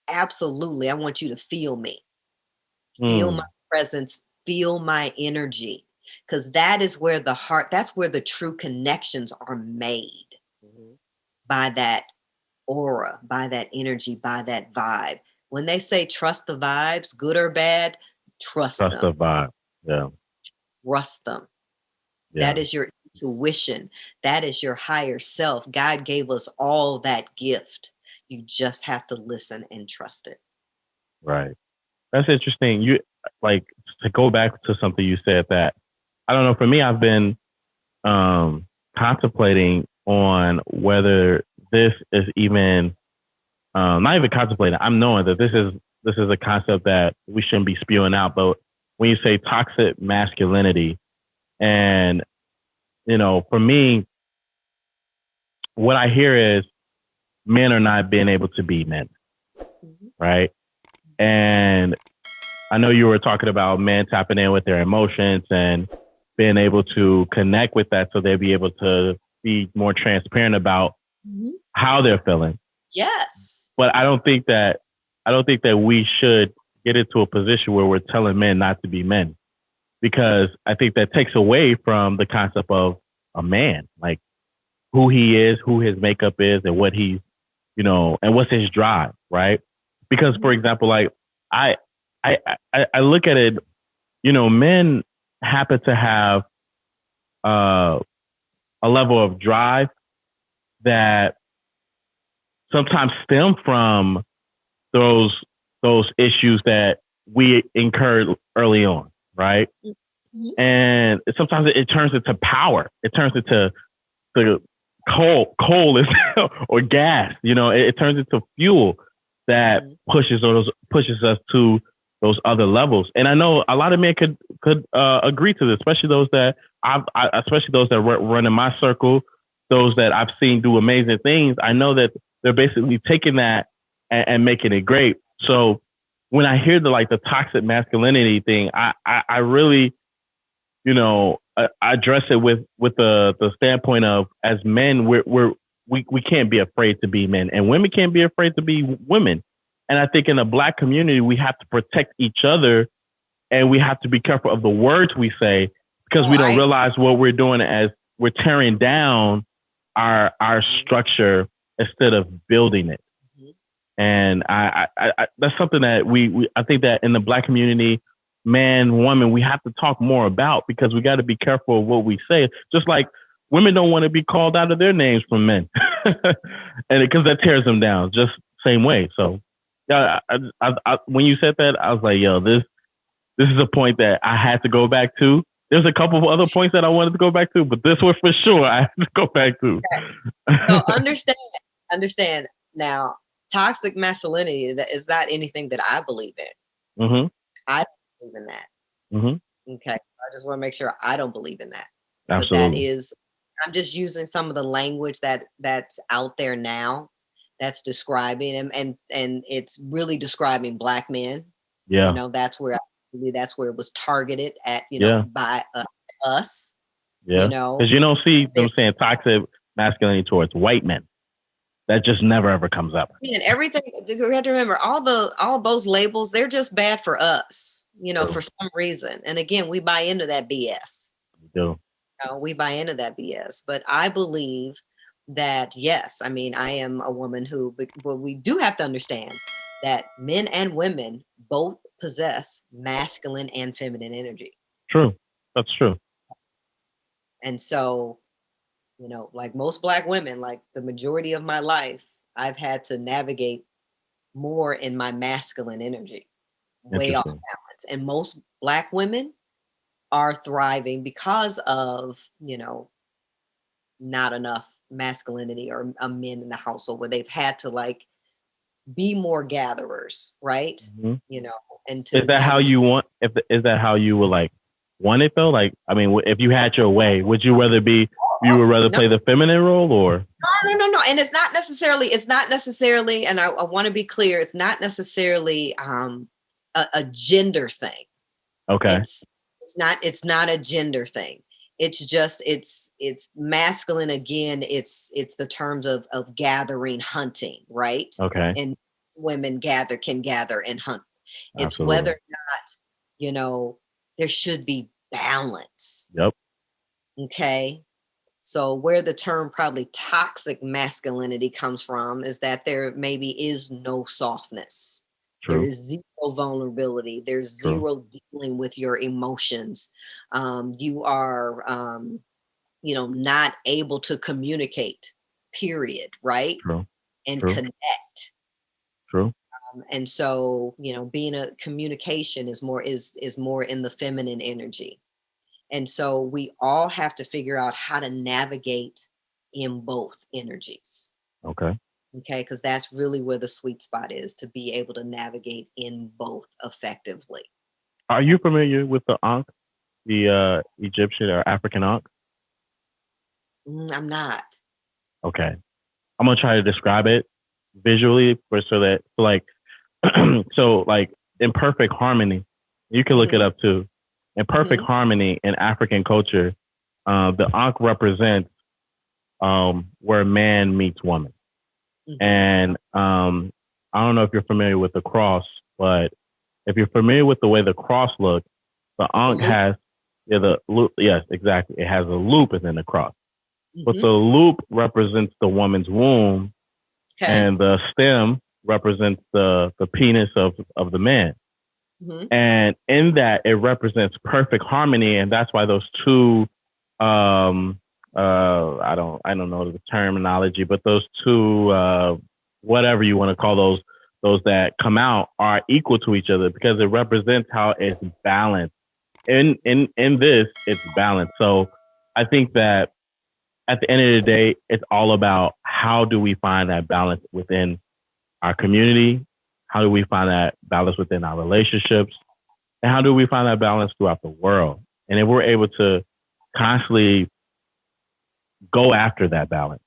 Absolutely. I want you to feel me. Feel my presence, feel my energy. Because that is where the heart, that's where the true connections are made, by that aura, by that energy, by that vibe. When they say trust the vibes, good or bad, trust them. The vibe. Yeah. Trust them. Yeah. That is your intuition. That is your higher self. God gave us all that gift. You just have to listen and trust it. Right. That's interesting. You like to go back to something you said that I don't know. For me, I've been contemplating on whether this is even not even contemplating. I'm knowing that this is a concept that we shouldn't be spewing out. But when you say toxic masculinity, and for me, what I hear is men are not being able to be men, right? And I know you were talking about men tapping in with their emotions and being able to connect with that, so they'll be able to be more transparent about how they're feeling. Yes. But I don't think that we should get into a position where we're telling men not to be men, because I think that takes away from the concept of a man, like who he is, who his makeup is, and what he's, and what's his drive, right? Because, for example, like I look at it, men happen to have a level of drive that sometimes stem from those issues that we incurred early on, right? And sometimes it turns into power. It turns into the coal is or gas. It turns into fuel that pushes us to those other levels. And I know a lot of men could agree to this, especially those that run in my circle, those that I've seen do amazing things. I know that they're basically taking that and making it great. So when I hear the toxic masculinity thing, I really, I address it with the standpoint of, as men, we can't be afraid to be men, and women can't be afraid to be women. And I think in the Black community, we have to protect each other, and we have to be careful of the words we say, because we don't realize what we're doing as we're tearing down our structure instead of building it. And I that's something that I think that in the Black community, man, woman, we have to talk more about, because we got to be careful of what we say. Just like women don't want to be called out of their names from men, and because that tears them down, just same way. So, yeah, I, when you said that, I was like, yo, this is a point that I had to go back to. There's a couple of other points that I wanted to go back to, but this one for sure I have to go back to. Okay. So understand now. Toxic masculinity is not anything that I believe in. I don't believe in that. Okay. I just want to make sure I don't believe in that. Absolutely. But that is, I'm just using some of the language that's out there now, that's describing him, and it's really describing Black men. Yeah. That's where I believe that's where it was targeted at, by us. Yeah. Because you don't see them saying toxic masculinity towards white men. That just never ever comes up. And everything, we have to remember, all those labels, they're just bad for us, for some reason. And again, we buy into that BS. We do. We buy into that BS. But I believe that, yes, I mean, I am a woman but we do have to understand that men and women both possess masculine and feminine energy. True. That's true. And so, like most Black women, like the majority of my life, I've had to navigate more in my masculine energy, way off balance. And most Black women are thriving because of, not enough masculinity or men in the household, where they've had to like be more gatherers, right? Mm-hmm. And to is that how you want? Is that how you would like want it though? Like, I mean, if you had your way, would you rather play the feminine role or? No. And it's not necessarily, and I want to be clear, it's not necessarily a gender thing. Okay. It's not a gender thing. It's just, it's masculine. Again, it's the terms of gathering, hunting, right? Okay. And women can gather and hunt. It's Absolutely. whether or not, there should be balance. Yep. Okay. So where the term probably toxic masculinity comes from is that there maybe is no softness. True. There is zero vulnerability. There's True. Zero dealing with your emotions. You are, not able to communicate, period, right? True. And True. connect. True. And so, being a communication is more in the feminine energy. And so we all have to figure out how to navigate in both energies. Okay. Okay, because that's really where the sweet spot is, to be able to navigate in both effectively. Are you familiar with the Ankh, the Egyptian or African Ankh? I'm not. Okay. I'm going to try to describe it visually so in perfect harmony, you can look it up too. In perfect harmony in African culture, the Ankh represents where man meets woman. And I don't know if you're familiar with the cross, but if you're familiar with the way the cross looks, the Ankh has the loop. Yes, exactly. It has a loop within the cross. But the loop represents the woman's womb, and the stem represents the penis of the man. And in that, it represents perfect harmony, and that's why those two, I don't know the terminology, but those two, whatever you want to call those that come out, are equal to each other, because it represents how it's balanced. In this, it's balanced. So I think that at the end of the day, it's all about how do we find that balance within our community? How do we find that balance within our relationships? And how do we find that balance throughout the world? And if we're able to constantly go after that balance,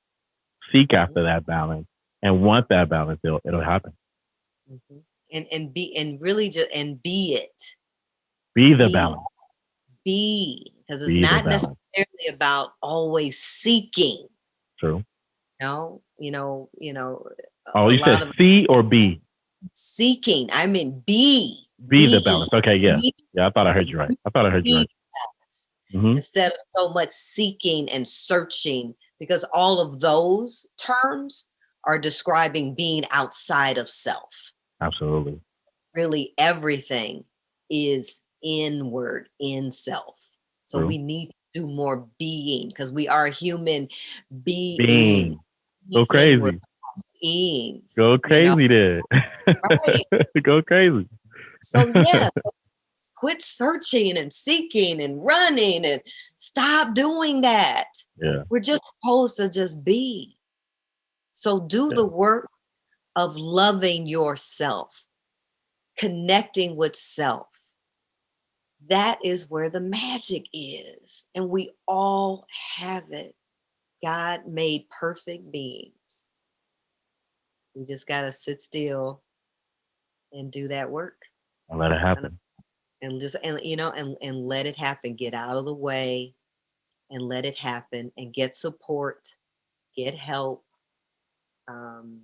seek after that balance, and want that balance, it'll happen. And be it. Be the balance. Because it's not necessarily about always seeking. True. No, Oh, you said C or B? Seeking. I mean, be the balance. Okay, yeah. Yeah, I thought I heard you right. Instead of so much seeking and searching, because all of those terms are describing being outside of self. Absolutely. Really, everything is inward, in self. So True. We need to do more being, because we are human being. Go crazy. Beings. Go crazy there. Right. Go crazy. So yeah, quit searching and seeking and running and stop doing that. Yeah. We're just supposed to just be. So do the work of loving yourself, connecting with self. That is where the magic is. And we all have it. God made perfect beings. We just got to sit still and do that work. And let it happen. And let it happen. Get out of the way and let it happen, and get support get help. Um,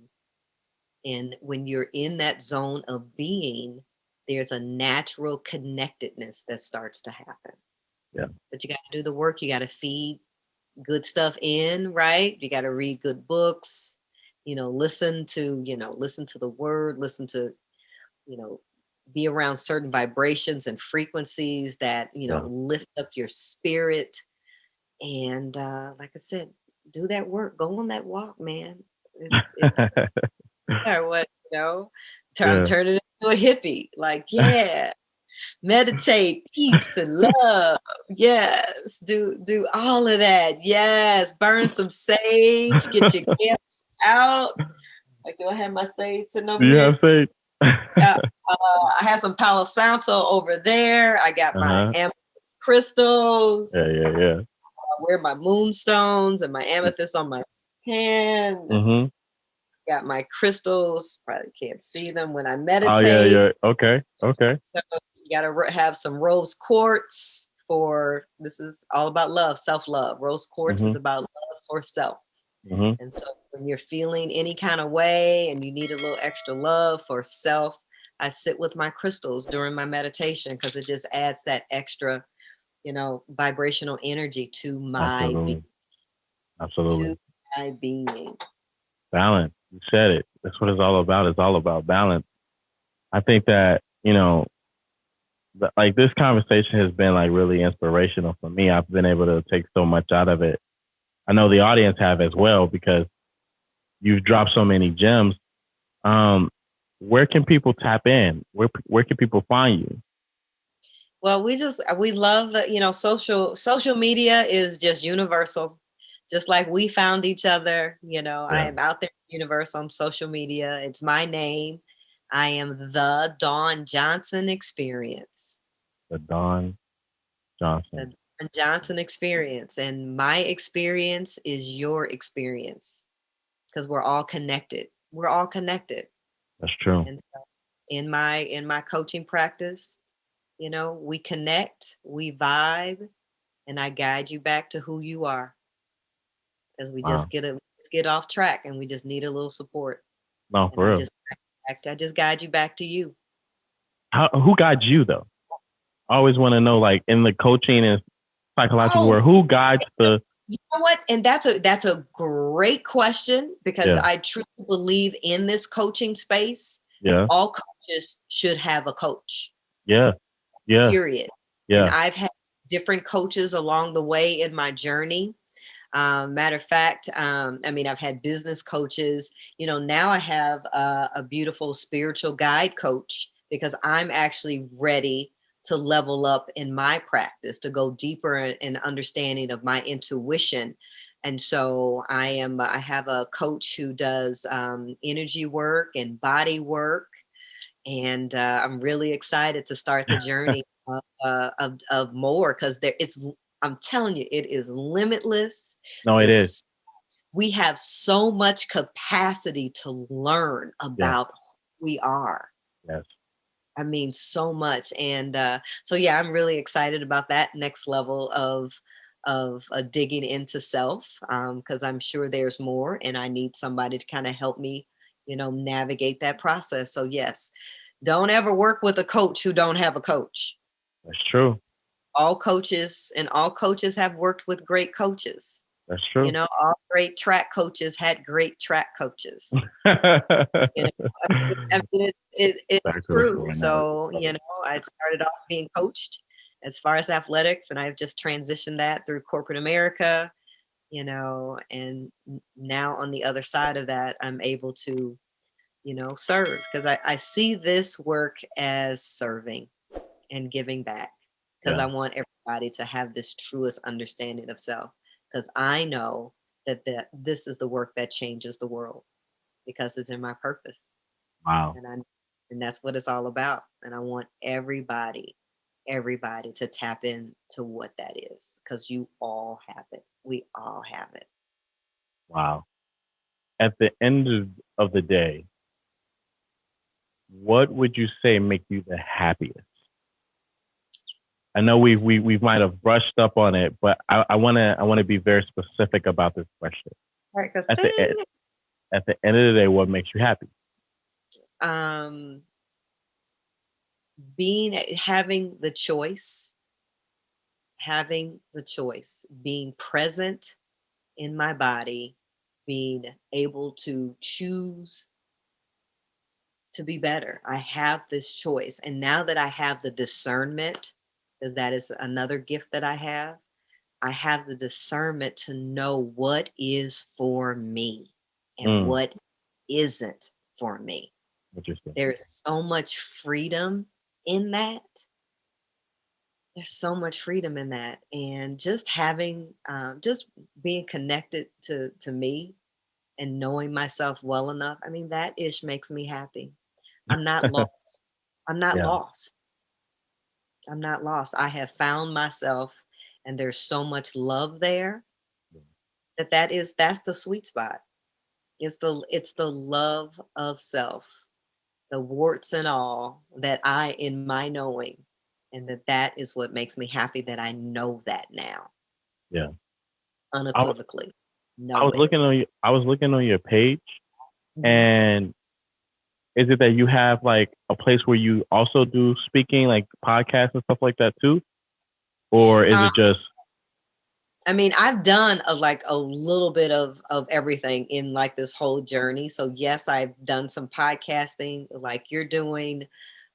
and when you're in that zone of being, there's a natural connectedness that starts to happen. Yeah. But you got to do the work. You got to feed good stuff in, right? You got to read good books, listen to the word, listen to, you know, be around certain vibrations and frequencies that, Yeah. lift up your spirit. And like I said, do that work, go on that walk, man. It's or what, I'm Yeah. turning into a hippie. Like, yeah, meditate, peace and love. Yes, do all of that. Yes, burn some sage, get your candles out. Like, do I have my sage sitting over Do you here? have faith? Yeah, I have some Palo Santo over there. I got my amethyst crystals. Yeah. I wear my moonstones and my amethyst on my hand. Mm-hmm. Got my crystals. Probably can't see them when I Oh, meditate. yeah. Okay. So you got to have some rose quartz this is all about love, self-love. Rose quartz is about love for self. Mm-hmm. And so when you're feeling any kind of way and you need a little extra love for self, I sit with my crystals during my meditation because it just adds that extra, vibrational energy to my Absolutely. to my being. Balance. You said it. That's what it's all about. It's all about balance. I think that, like this conversation has been like really inspirational for me. I've been able to take so much out of it. I know the audience have as well because you've dropped so many gems. Where can people tap in? Where can people find you? Well, we love that, social media is just universal. Just like we found each other, I am out there in the universe on social media. It's my name. I am the Dawn Johnson Experience. The Dawn Johnson. The Dawn Johnson Experience. And my experience is your experience because we're all connected. We're all connected. That's true. And so in my coaching practice, we connect, we vibe, and I guide you back to who you are. Because we just get off track and we just need a little support. No, and for real. I just guide you back to you. Who guides you though? I always want to know, like in the coaching and psychological work, who guides the. You know what? And that's a great question because I truly believe in this coaching space. Yeah. All coaches should have a coach. Yeah. Period. Yeah. And I've had different coaches along the way in my journey. Matter of fact, I've had business coaches. Now I have a beautiful spiritual guide coach because I'm actually ready to level up in my practice, to go deeper in understanding of my intuition. And so I have a coach who does energy work and body work. And I'm really excited to start the journey of more because I'm telling you, it is limitless. No, it is. We have so much capacity to learn about who we are. Yes. I mean, so much. And so, yeah, I'm really excited about that next level of digging into self because I'm sure there's more and I need somebody to kind of help me, navigate that process. So, yes, don't ever work with a coach who don't have a coach. That's true. All coaches have worked with great coaches. That's true. All great track coaches had great track coaches. It's true. So, I started off being coached as far as athletics, and I've just transitioned that through corporate America, and now on the other side of that, I'm able to, serve because I see this work as serving and giving back because I want everybody to have this truest understanding of self because I know that this is the work that changes the world because it's in my purpose. Wow. And that's what it's all about. And I want everybody to tap into what that is because you all have it. We all have it. Wow. At the end of the day, what would you say make you the happiest? I know we might have brushed up on it, but I want to be very specific about this question. Like a At the thing. at the end of the day, what makes you happy? Um, having the choice, being present in my body, being able to choose to be better. I have this choice. And now that I have the discernment, because that is another gift that I have the discernment to know what is for me and Mm, what isn't for me. interesting. There's so much freedom in that. There's so much freedom in that. And just having, just being connected to me and knowing myself well enough. I mean, that ish makes me happy. I'm not lost. I'm not Yeah. lost. I'm not lost. I have found myself, and there's so much love there that's the sweet spot. It's the love of self, the warts and all that I in my knowing, and that is what makes me happy that I know that now Yeah. I, w- unequivocally. I Know was it. looking on I was looking on your page, Mhm. and is it that you have like a place where you also do speaking, like podcasts and stuff like that too, or is Uh, it just I mean, I've done like a little bit of everything in like this whole journey. So yes, I've done some podcasting like you're doing,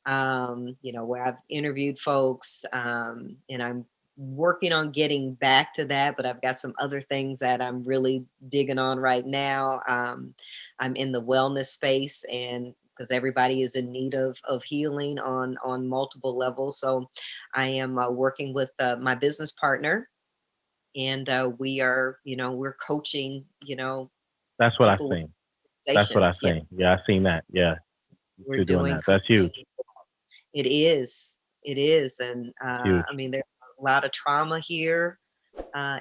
where I've interviewed folks, and I'm working on getting back to that, but I've got some other things that I'm really digging on right now. I'm in the wellness space, and because everybody is in need of healing on multiple levels, so I am working with my business partner, and we are, we're coaching, that's what I people with seen? That's what I organizations. Yeah, seen. Yeah, I seen that. Yeah, we're you're doing doing that. That's coaching. huge. It is. It is. And It's huge. I mean, there's a lot of trauma here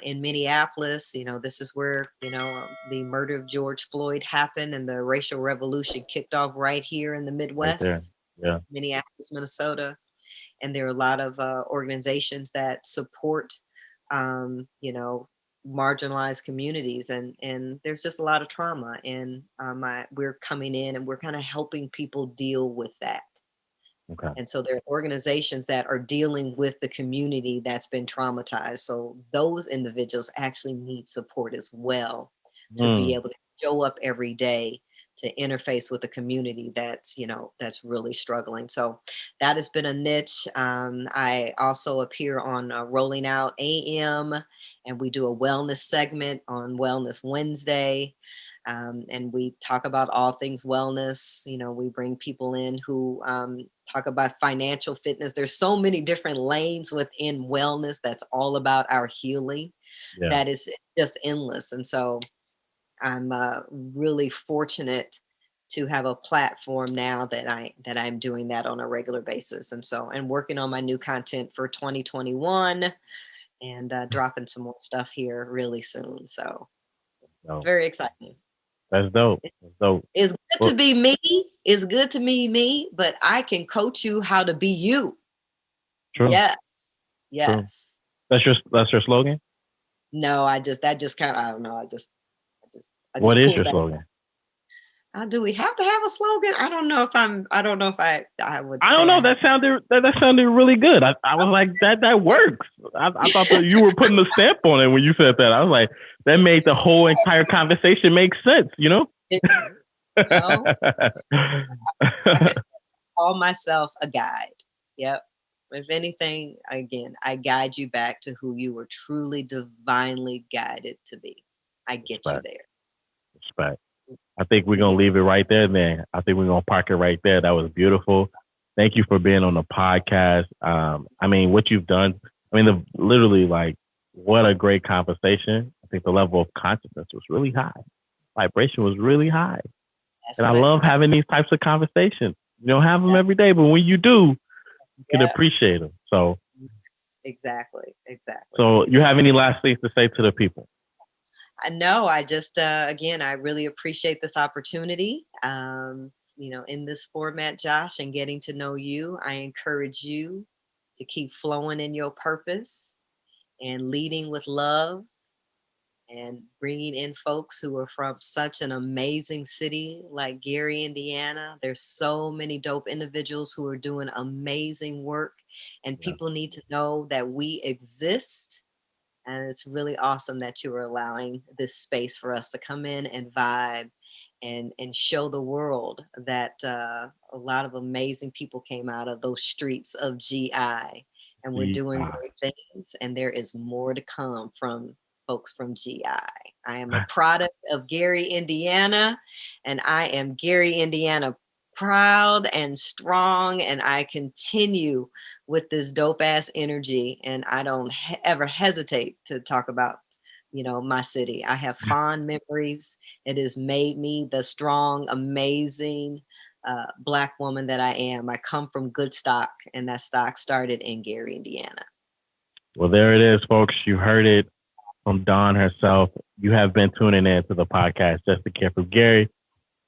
in Minneapolis. This is where, the murder of George Floyd happened and the racial revolution kicked off right here in the Right there. Midwest, Yeah. Minneapolis, Minnesota. And there are a lot of organizations that support, um, you know, marginalized communities, and there's just a lot of trauma, and we're coming in and we're kind of helping people deal with that. Okay. And so there are organizations that are dealing with the community that's been traumatized. So those individuals actually need support as well to be Mm, able to show up every day to interface with a community that's really struggling. So that has been a niche. I also appear on Rolling Out AM, and we do a wellness segment on Wellness Wednesday. And we talk about all things wellness. We bring people in who talk about financial fitness. There's so many different lanes within wellness that's all about our healing. yeah. That is just endless. And so I'm really fortunate to have a platform now that I'm doing that on a regular basis. And working on my new content for 2021, and dropping some more stuff here really soon. So it's No, very exciting. that's dope. That's dope. It's good Well, to be me. It's good to be me, but I can coach you how to be you. true. Yes. True. Yes. That's your slogan. No, that just kind of, I don't know. I What just is pulled your that. slogan? Do we have to have a slogan? I don't know if I would I don't say I know. have. That sounded really good. I was like that works. I thought that you were putting a stamp on it when you said that. I was like, that made the whole entire conversation make sense. You know. It, no, like I said, call myself a guide. Yep. If anything, again, I guide you back to who you were truly divinely guided to be. I get you Respect. there. Respect. I think we're We gonna get leave it right there. Then I think we're gonna park it right there. That was beautiful. Thank you for being on the podcast. I mean, what you've done. I mean, literally, like, what a great conversation. I think the level of consciousness was really high. Vibration was really high, and that's I what love having these types of conversations. You don't have them that, every day, but when you do, you can yeah. appreciate them. So, Exactly. Exactly. so you have any last things to say to the people? I know. I just, again, I really appreciate this opportunity, in this format, Josh, and getting to know you. I encourage you to keep flowing in your purpose and leading with love and bringing in folks who are from such an amazing city like Gary, Indiana. There's so many dope individuals who are doing amazing work, and Yeah. people need to know that we exist. And it's really awesome that you are allowing this space for us to come in and vibe and show the world that a lot of amazing people came out of those streets of GI, and we're doing great things. And there is more to come from folks from GI. I am a product of Gary, Indiana, and I am Gary, Indiana proud and strong, and I continue with this dope ass energy, and I don't ever hesitate to talk about, my city. I have fond memories. It has made me the strong, amazing Black woman that I am. I come from good stock, and that stock started in Gary, Indiana. Well, there it is, folks. You heard it from Dawn herself. You have been tuning in to the podcast Just to Care for Gary.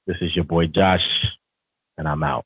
This is your boy Josh, and I'm out.